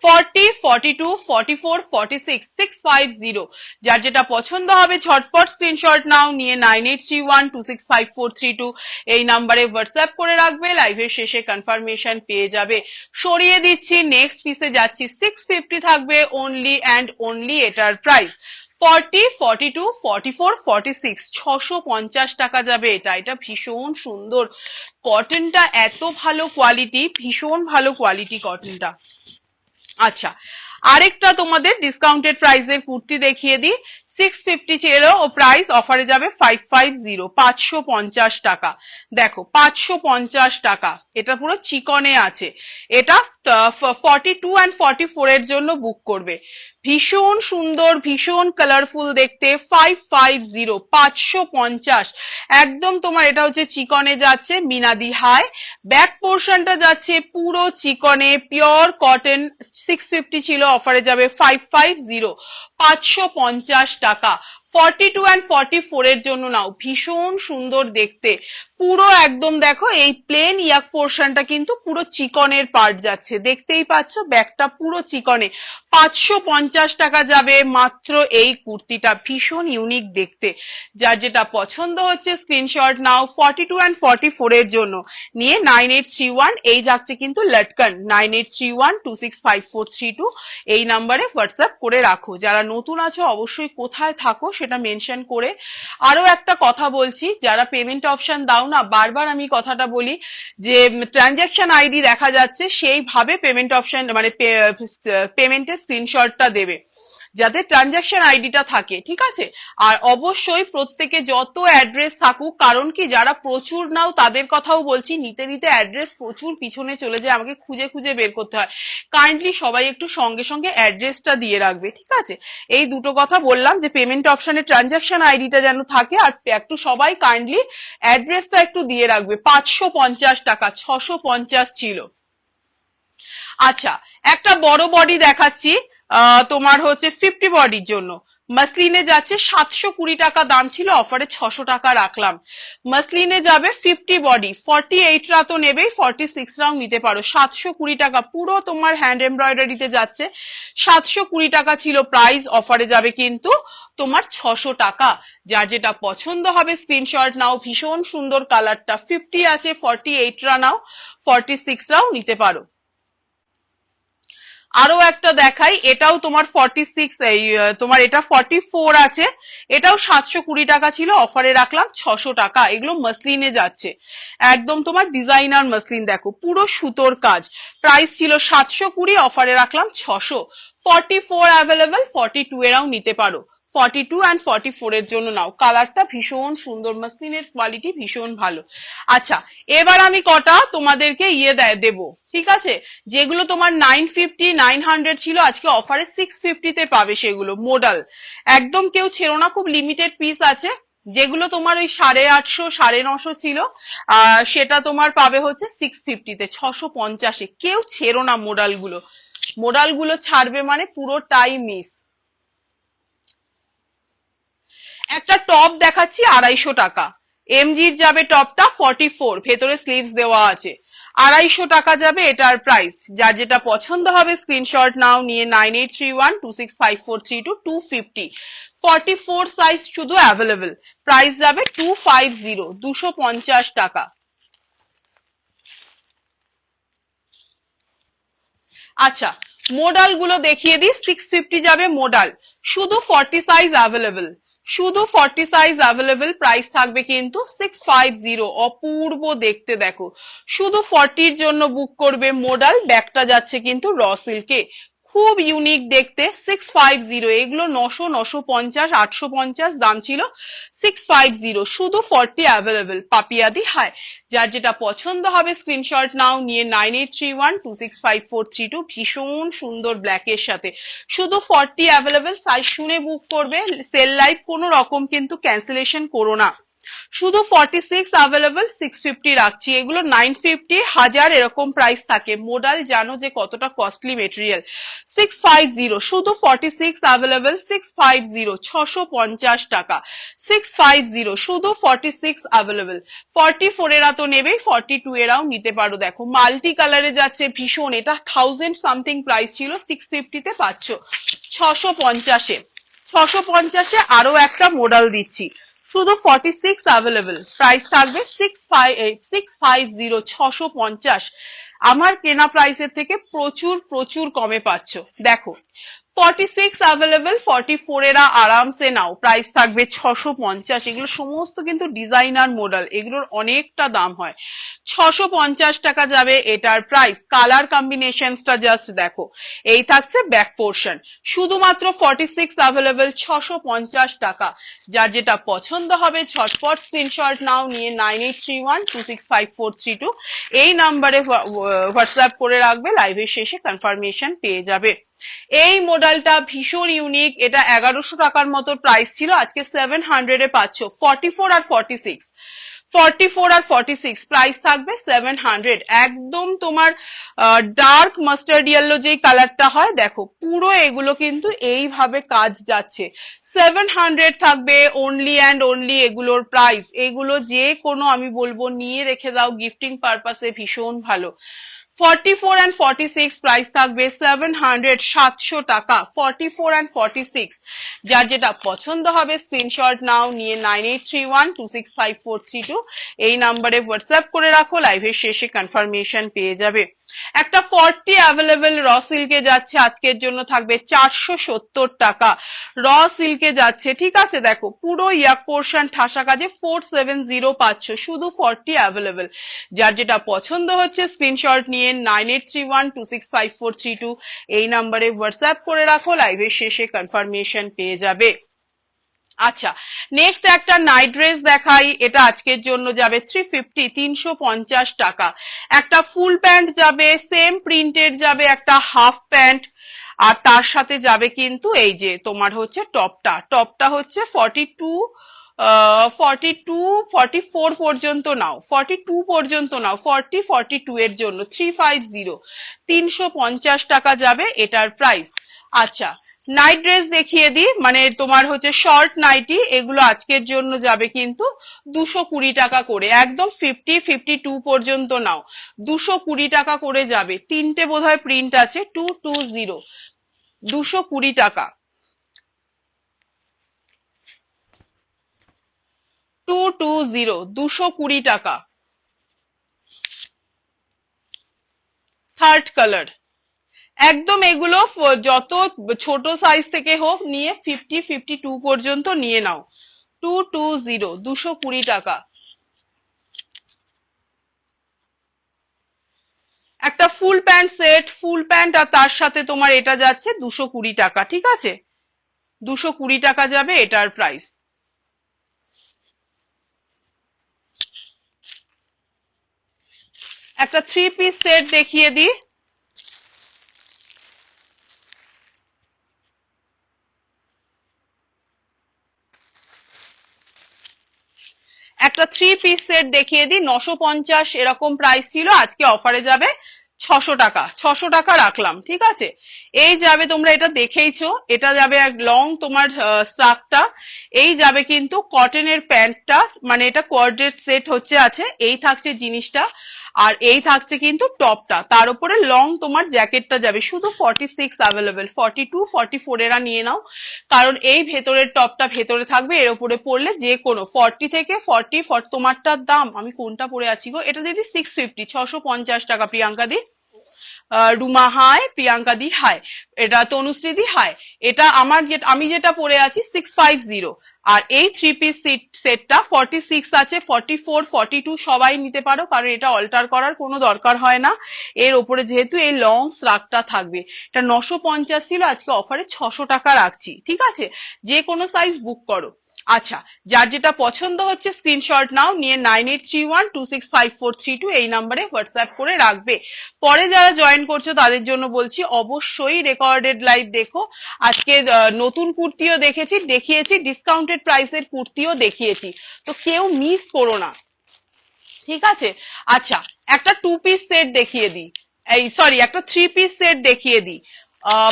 40, 42, 44, 46, 650 যার যেটা পছন্দ হবে ঝটপট স্ক্রিনশট নাও, নিয়ে 9831265432 এই নাম্বারে হোয়াটসঅ্যাপ করে রাখবে, লাইভের শেষে কনফার্মেশন পেয়ে যাবে। সরিয়ে দিচ্ছি, নেক্সট পিসে যাচ্ছি, 650 থাকবে অনলি অ্যান্ড অনলি, এটার প্রাইস 40, 42, 44, 46, 650 টাকা যাবে এটা। এটা ভীষণ সুন্দর, কটনটা এত ভালো কোয়ালিটি, ভীষণ ভালো কোয়ালিটি কটনটা। আচ্ছা, আরেকটা তোমাদের ডিসকাউন্টেড প্রাইসের কুর্তি দেখিয়ে দিই। 650 ছিল ও প্রাইস অফারে যাবে 550, 550 টাকা। দেখো 550 টাকা, এটা পুরো চিকনে আছে। এটা 42 and 44 এর জন্য বুক করবে। ভীষণ সুন্দর, ভীষণ কালারফুল দেখতে, 550, 550 একদম তোমার। এটা হচ্ছে চিকনে যাচ্ছে, মিনাদি হাই। ব্যাক পোর্শনটা যাচ্ছে পুরো চিকনে, পিওর কটন। 650 ছিল, অফারে যাবে 550, 550 টাকা। 42 and 44 এর জন্য নাও, ভীষণ সুন্দর দেখতে, পুরো একদম। দেখো এই প্লেন ইয়াক পোর্শনটা কিন্তু পুরো চিকনের পার্ট যাচ্ছে, দেখতেই পাচ্ছ ব্যাকটা পুরো চিকনে। 550 টাকা যাবে মাত্র এই কুর্তিটা, ভীষণ ইউনিক দেখতে। যার যেটা পছন্দ হচ্ছে স্ক্রিনশট নাও 42 and 44 এর জন্য, নিয়ে 9831 এই যাচ্ছে কিন্তু লটকন, 9831265432 এই নাম্বারে হোয়াটসঅ্যাপ করে রাখো। যারা নতুন আছো অবশ্যই কোথায় থাকো সেটা মেনশন করে। আরো একটা কথা বলছি, যারা পেমেন্ট অপশন দাও না, বারবার আমি কথাটা বলি যে ট্রানজাকশন আইডি দেখা যাচ্ছে সেইভাবে পেমেন্ট অপশন মানে পেমেন্টের স্ক্রিনশটটা দেবে, যাতে ট্রানজাকশন আইডিটা থাকে, ঠিক আছে? আর অবশ্যই প্রত্যেকে যত অ্যাড্রেস থাকুক, কারণ কি যারা প্রচুর নাও তাদের কথাও বলছি, নিতে নিতে অ্যাড্রেস প্রচুর পিছনে চলে যায়, আমাকে খুঁজে খুঁজে বের করতে হয়। কাইন্ডলি সবাই একটু সঙ্গে সঙ্গে অ্যাড্রেসটা দিয়ে রাখবে, ঠিক আছে? এই দুটো কথা বললাম, যে পেমেন্ট অপশনে ট্রানজাকশন আইডিটা যেন থাকে, আর একটু সবাই কাইন্ডলি অ্যাড্রেসটা একটু দিয়ে রাখবে। 550 টাকা, 650 ছিল। আচ্ছা, একটা বড় বডি দেখাচ্ছি, তোমার হচ্ছে 50 বডির জন্য। মাসলিনে যাচ্ছে 720 টাকা দাম ছিল, অফারে 600 টাকা রাখলাম। মাসলিনে যাবে 50 বডি, 48 রা তো নেবেই, 46 রাও নিতে পারো। 720 টাকা, পুরো তোমার হ্যান্ড এমব্রয়ডারিতে যাচ্ছে। 720 টাকা ছিল প্রাইস, অফারে যাবে কিন্তু তোমার 600 টাকা। যার যেটা পছন্দ হবে স্ক্রিনশট নাও, ভীষণ সুন্দর কালারটা। 50 আছে, 48 রা নাও, 46 রাও নিতে পারো। আরো একটা দেখাই, এটাও তোমার 46, এই তোমার এটা 44 আছে, এটাও 720 টাকা ছিল, অফারে রাখলাম 600 টাকা। এগুলো মাসলিনে যাচ্ছে, একদম তোমার ডিজাইনার মাসলিন, দেখো পুরো সুতোর কাজ। প্রাইস ছিল 720, অফারে রাখলাম 600। 44 অ্যাভেলেবল, 42 এরাও নিতে পারো। 42 and 44 এর জন্য নাও, কালারটা ভীষণ সুন্দর, মাসলিনের কোয়ালিটি ভীষণ ভালো। আচ্ছা, এবার আমি কটা তোমাদেরকে দেবো, ঠিক আছে? যেগুলো তোমার 950, 900 ছিল, আজকে অফারে 650 তে পাবে সেগুলো। মডাল একদম কেউ ছেড়ো না, খুব লিমিটেড পিস আছে। যেগুলো তোমার ওই 850, 950 ছিল, সেটা তোমার পাবে হচ্ছে 650 তে, 650-এ। কেউ ছেড়ো না মডালগুলো, মডালগুলো ছাড়বে মানে পুরোটাই মিস। একটা টপ দেখাচ্ছি 250 টাকা, এমজির যাবে টপটা, 44, ভেতরে স্লিভস দেওয়া আছে। 250 টাকা যাবে এটার প্রাইস। যার যেটা পছন্দ হবে স্ক্রিনশট নাও, নিয়ে 9831265432, 250, 44 সাইজ শুধু অ্যাভেলেবল। প্রাইস যাবে 250, 250 টাকা। আচ্ছা, মোডাল গুলো দেখিয়ে দিই। 650 যাবে মোডাল, শুধু 40 সাইজ অ্যাভেলেবল, শুধু 40 সাইজ অ্যাভেলেবল। প্রাইস থাকবে কিন্তু 650, অপূর্ব দেখতে, দেখো শুধু 40-র জন্য বুক করবে। মোডাল, ব্যাগটা যাচ্ছে কিন্তু র সিল্কে, খুব ইউনিক দেখতে। 650, এগুলো 900, 950, 850 দাম ছিল। 650, শুধু 40 অ্যাভেলেবল। পাপিয়াদি হাই। যার যেটা পছন্দ হবে স্ক্রিনশট নাও, নিয়ে 9831265432, ভীষণ সুন্দর ব্ল্যাকের সাথে, শুধু 40 অ্যাভেলেবল। সাইজ শুনে বুক করবে। সেল লাইভ কোনো রকম কিন্তু ক্যান্সেলেশন করো না। শুধু 46 অ্যাভেলেবল 650 রাখছি। এগুলো 950 1000 এরকম প্রাইস থাকে। মোডাল জানো যে কতটা কস্টলি মেটেরিয়াল। 650 শুধু 46 অ্যাভেলেবল 650 650 টাকা। 650 শুধু 46 অ্যাভেলেবল। 44 এরা তো নেবেই, 42 এরাও নিতে পারো। দেখো মাল্টি কালারে যাচ্ছে ভীষণ, এটা 1000 সামথিং প্রাইস ছিল, 650 তে পাচ্ছ 650 এ। 650 এ আরো একটা মোডাল দিচ্ছি, শুধু 46 অ্যাভেলেবল, প্রাইস থাকবে 650 650। আমার কেনা প্রাইসের থেকে প্রচুর প্রচুর কমে পাচ্ছ। দেখো 46 অ্যাভেলেবল, 44 এরা আরামসে নাও, প্রাইস থাকবে 650। এগুলো সমস্ত কিন্তু ডিজাইনার মডেল, এগুলোর অনেকটা দাম হয়। 650 টাকা যাবে এটার প্রাইস। কালার কম্বিনেশনসটা জাস্ট দেখো, এই থাকছে ব্যাক পোর্শন। শুধুমাত্র 46 অ্যাভেলেবল, 650 টাকা। যার যেটা পছন্দ হবে ঝটপট স্ক্রিনশট নাও, নিয়ে 9831265432 এই নাম্বারে হোয়াটসঅ্যাপ করে রাখবে, লাইভের শেষে কনফার্মেশন পেয়ে যাবে। এই মডেলটা ভীষণ ইউনিক, এটা 1100 টাকার মতো প্রাইস ছিল, আজকে 700 এ পাচ্ছ। 44 আর 46, 44 আর 46 প্রাইস থাকবে 700। একদম তোমার ডার্ক মাস্টার্ড ইয়েলো যে কালারটা হয়, দেখো পুরো এগুলো কিন্তু এইভাবে কাজ যাচ্ছে। 700 থাকবে অনলি অ্যান্ড অনলি এগুলোর প্রাইস। এগুলো যে কোনো আমি বলবো নিয়ে রেখে দাও, গিফটিং পারপাসে ভীষণ ভালো। 44 and 46 প্রাইস থাকবে 700 700 টাকা। 44 and 46 যার যেটা পছন্দ হবে স্ক্রিনশট নাও, নিয়ে 9831265432 এই নাম্বারে হোয়াটসঅ্যাপ করে রাখো, লাইভের শেষে কনফার্মেশন পেয়ে যাবে। একটা 40 অ্যাভেলেবল র সিল্কে যাচ্ছে, আজকের জন্য থাকবে 470 টাকা। র সিল্কে যাচ্ছে, ঠিক আছে। দেখো পুরো ইয়াক পোর্শন ঠাসা কাজে 470 পাচ্ছ, শুধু 40 অ্যাভেলেবল। যার যেটা পছন্দ হচ্ছে স্ক্রিনশট নিয়ে 9831265432 এই নাম্বারে হোয়াটসঅ্যাপ করে রাখো, লাইভের শেষে কনফার্মেশন পেয়ে যাবে। আচ্ছা, নেক্সট একটা নাইট ড্রেস দেখাই, এটা আজকের জন্য যাবে 350 টাকা। একটা ফুল প্যান্ট যাবে, সেম প্রিন্টের যাবে একটা হাফ প্যান্ট, আর তার সাথে যাবে কিন্তু এই যে তোমার হচ্ছে টপটা হচ্ছে 44 পর্যন্ত নাও, 42 পর্যন্ত নাও, 42 এর জন্য 350 টাকা যাবে এটার প্রাইস। আচ্ছা, নাইট ড্রেস দেখিয়ে দিই, মানে তোমার হচ্ছে শর্ট নাইটি, এগুলো আজকের জন্য যাবে কিন্তু 220 টাকা করে। একদম 52 পর্যন্ত নাও, 220 টাকা করে যাবে। তিনটে বোধহয় প্রিন্ট আছে, 220, 220 টাকা। 220 টাকা। থার্ড কালার, একদম এগুলো যত ছোট সাইজ থেকে হোক নিয়ে 52 পর্যন্ত নিয়ে নাও। 220 টাকা। একটা full pant set, full pant আর তার সাথে তোমার এটা যাচ্ছে 220 টাকা, ঠিক আছে। 220 টাকা যাবে এটার প্রাইস। একটা 3 পিস সেট দেখিয়ে দিই, একটা 3 পিস সেট দেখিয়ে দিই। 950 এরকম প্রাইস ছিল, আজকে অফারে যাবে 600 টাকা। 600 টাকা রাখলাম, ঠিক আছে। এই যাবে, তোমরা এটা দেখেইছো, এটা যাবে এক লং তোমার স্ট্রাকটা, এই যাবে কিন্তু কটনের প্যান্টটা, মানে এটা কোয়ার্ডেট সেট হচ্ছে আছে, এই থাকছে জিনিসটা, আর এই থাকছে কিন্তু টপটা, তার উপরে লং তোমার জ্যাকেটটা যাবে। শুধু 46 অ্যাভেলেবেল, 42 44 এরা নিয়ে নাও, কারণ এই ভেতরের টপটা ভেতরে থাকবে, এর উপরে পড়লে যে কোনো 40 থেকে 40 তোমারটার দাম আমি কোনটা পরে আছি গো, এটা দিদি 650, 650 টাকা। প্রিয়াঙ্কা দি, রুমা হাই, প্রিয়াঙ্কা দি হাই, এটা তনুশ্রী দি হাই। এটা আমার আমি যেটা পরে আছি 650, আর এই 3 পিস সেটটা 46 আছে, 44 42 সবাই নিতে পারো, কারণ এটা অল্টার করার কোনো দরকার হয় না। এর উপরে যেহেতু এই লং স্ট্রাকটা থাকবে, এটা 950 ছিল, আজকে অফারে 600 টাকা রাখছি, ঠিক আছে। যে কোনো সাইজ বুক করো। আচ্ছা, যার যেটা পছন্দ হচ্ছে স্ক্রিনশট নাও, নিয়ে 9831265432 এই নাম্বারে হোয়াটসঅ্যাপ করে রাখবে। পরে যারা জয়েন করছো তাদের জন্য বলছি অবশ্যই রেকর্ডেড লাইভ দেখো। আজকে নতুন কুর্তিও দেখিয়েছি, ডিসকাউন্টেড প্রাইসের কুর্তিও দেখিয়েছি, তো কেউ মিস করো না, ঠিক আছে? আচ্ছা, একটা 2 পিস সেট দেখিয়ে দিই, এই সরি একটা 3 পিস সেট দেখিয়ে দিই।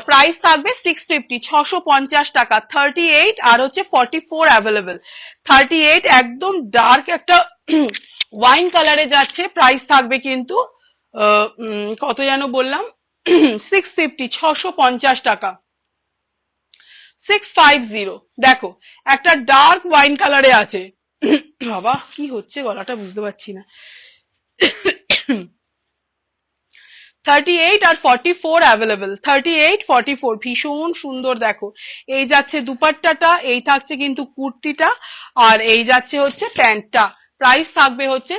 প্রাইস থাকবে 650, 650 টাকা। 38 আর হচ্ছে 44 অ্যাভেলেবেল। 38 একদম ডার্ক একটা ওয়াইন কালারে যাচ্ছে, প্রাইস থাকবে কিন্তু কত যেন বললাম 650, 650 টাকা। 650, দেখো একটা ডার্ক ওয়াইন কালারে আছে। বাবা কি হচ্ছে, গলাটা বুঝতে পারছি না। 38 আর 44 অ্যাভেলেবল। 38, 44 ভীষণ সুন্দর। দেখো এই যাচ্ছে দুপাট্টাটা, এই থাকছে কিন্তু কুর্তিটা, আর এই যাচ্ছে হচ্ছে প্যান্টটা। প্রাইস থাকবে হচ্ছে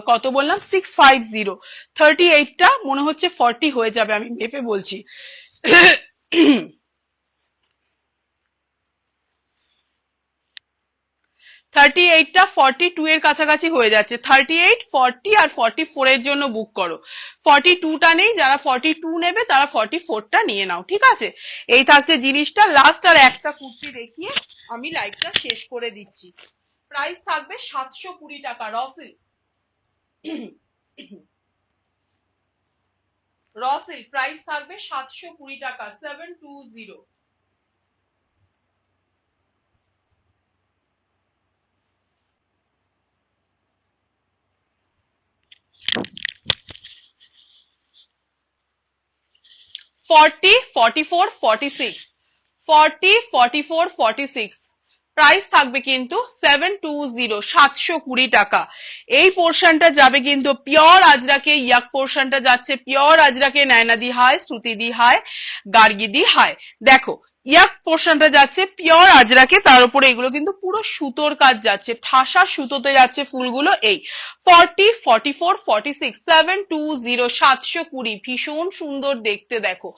কত বললাম 650। 38টা মনে হচ্ছে 40 হয়ে যাবে, আমি মেপে বলছি। 38টা 42 এর কাছাকাছি হয়ে যাচ্ছে। 38, 40 আর 44 এর জন্য বুক করো। 42টা নেই, যারা 42 নেবে তারা 44টা নিয়ে নাও, ঠিক আছে? এই থাকছে জিনিসটা। লাস্ট আর একটা কুর্তি দেখিয়ে আমি লাইভটা শেষ করে দিচ্ছি। প্রাইস থাকবে 720 টাকা। রসিল প্রাইস থাকবে 720 টাকা। 720। 40, 44, 46, 40, 44, 46 প্রাইস থাকবে কিন্তু 720, 720 টাকা। এই পোর্শনটা যাবে কিন্তু পিওর আজরাকে, ইয়াক পোর্শনটা যাচ্ছে পিওর আজরাকে, নয়নাদি হায়, শ্রুতিদি হায়, গার্গিদি হায়। দেখো ইয়াক পোর্শনটা যাচ্ছে পিওর আজরাকে, তার উপরে এগুলো কিন্তু পুরো সুতোর কাজ যাচ্ছে, ঠাসা সুতোতে যাচ্ছে ফুলগুলো। এই 40, 44, 46, 720, 720 ভীষণ সুন্দর দেখতে। দেখো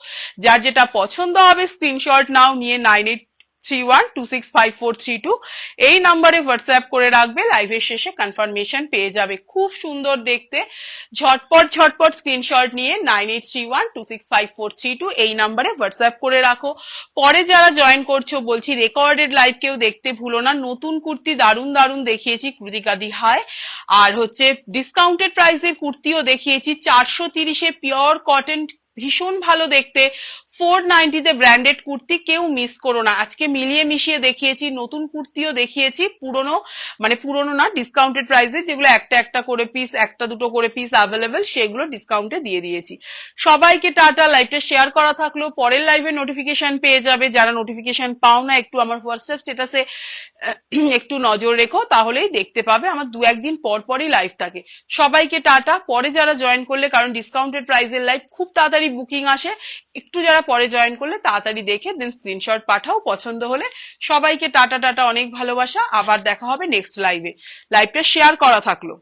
যার যেটা পছন্দ হবে স্ক্রিনশট নাও, নিয়ে 9831265432 এই নাম্বারে হোয়াটসঅ্যাপ করে রাখবে। লাইভের শেষে কনফার্মেশন পেয়ে যাবে। খুব সুন্দর দেখতে, ঝটপট ঝটপট স্ক্রিনশট নিয়ে 9831265432 এই নাম্বারে হোয়াটসঅ্যাপ করে রাখো। পরে যারা জয়েন করছো বলছি রেকর্ডেড লাইভ কেউ দেখতে ভুলো না। নতুন কুর্তি দারুণ দারুণ দেখিয়েছি, কৃতিকাদি হায়, আর হচ্ছে ডিসকাউন্টেড প্রাইসের কুর্তিও দেখিয়েছি। 430-এ পিওর কটন, ভীষণ ভালো দেখতে। 490 তে ব্র্যান্ডেড কুর্তি, কেউ মিস করো না। আজকে মিলিয়ে মিশিয়ে দেখিয়েছি, নতুন কুর্তিও দেখিয়েছি, পুরনো মানে পুরনো না, ডিসকাউন্টেড প্রাইসে যেগুলো একটা একটা করে পিস, একটা দুটো করে পিস অ্যাভেলেবেল, সেগুলো ডিসকাউন্টে দিয়ে দিয়েছি। সবাইকে টাটা। লাইভটা শেয়ার করা থাকলো, পরের লাইভে নোটিফিকেশন পেয়ে যাবে। যারা নোটিফিকেশন পাও না একটু আমার হোয়াটসঅ্যাপ স্ট্যাটাসে একটু নজর রেখো, তাহলেই দেখতে পাবে। আমার 2-1 দিন পর পরই লাইভ থাকে। সবাইকে টাটা। পরে যারা জয়েন করলে, কারণ ডিসকাউন্টেড প্রাইসের লাইভ খুব তাড়াতাড়ি বুকিং আসে, একটু যারা পরে জয়েন করলে তাড়াতাড়ি দেখে দেন স্ক্রিনশট পাঠাও পছন্দ হলে। সবাইকে টাটা টাটা, অনেক ভালোবাসা। আবার দেখা হবে নেক্সট লাইভে। লাইভটা শেয়ার করা থাকলো।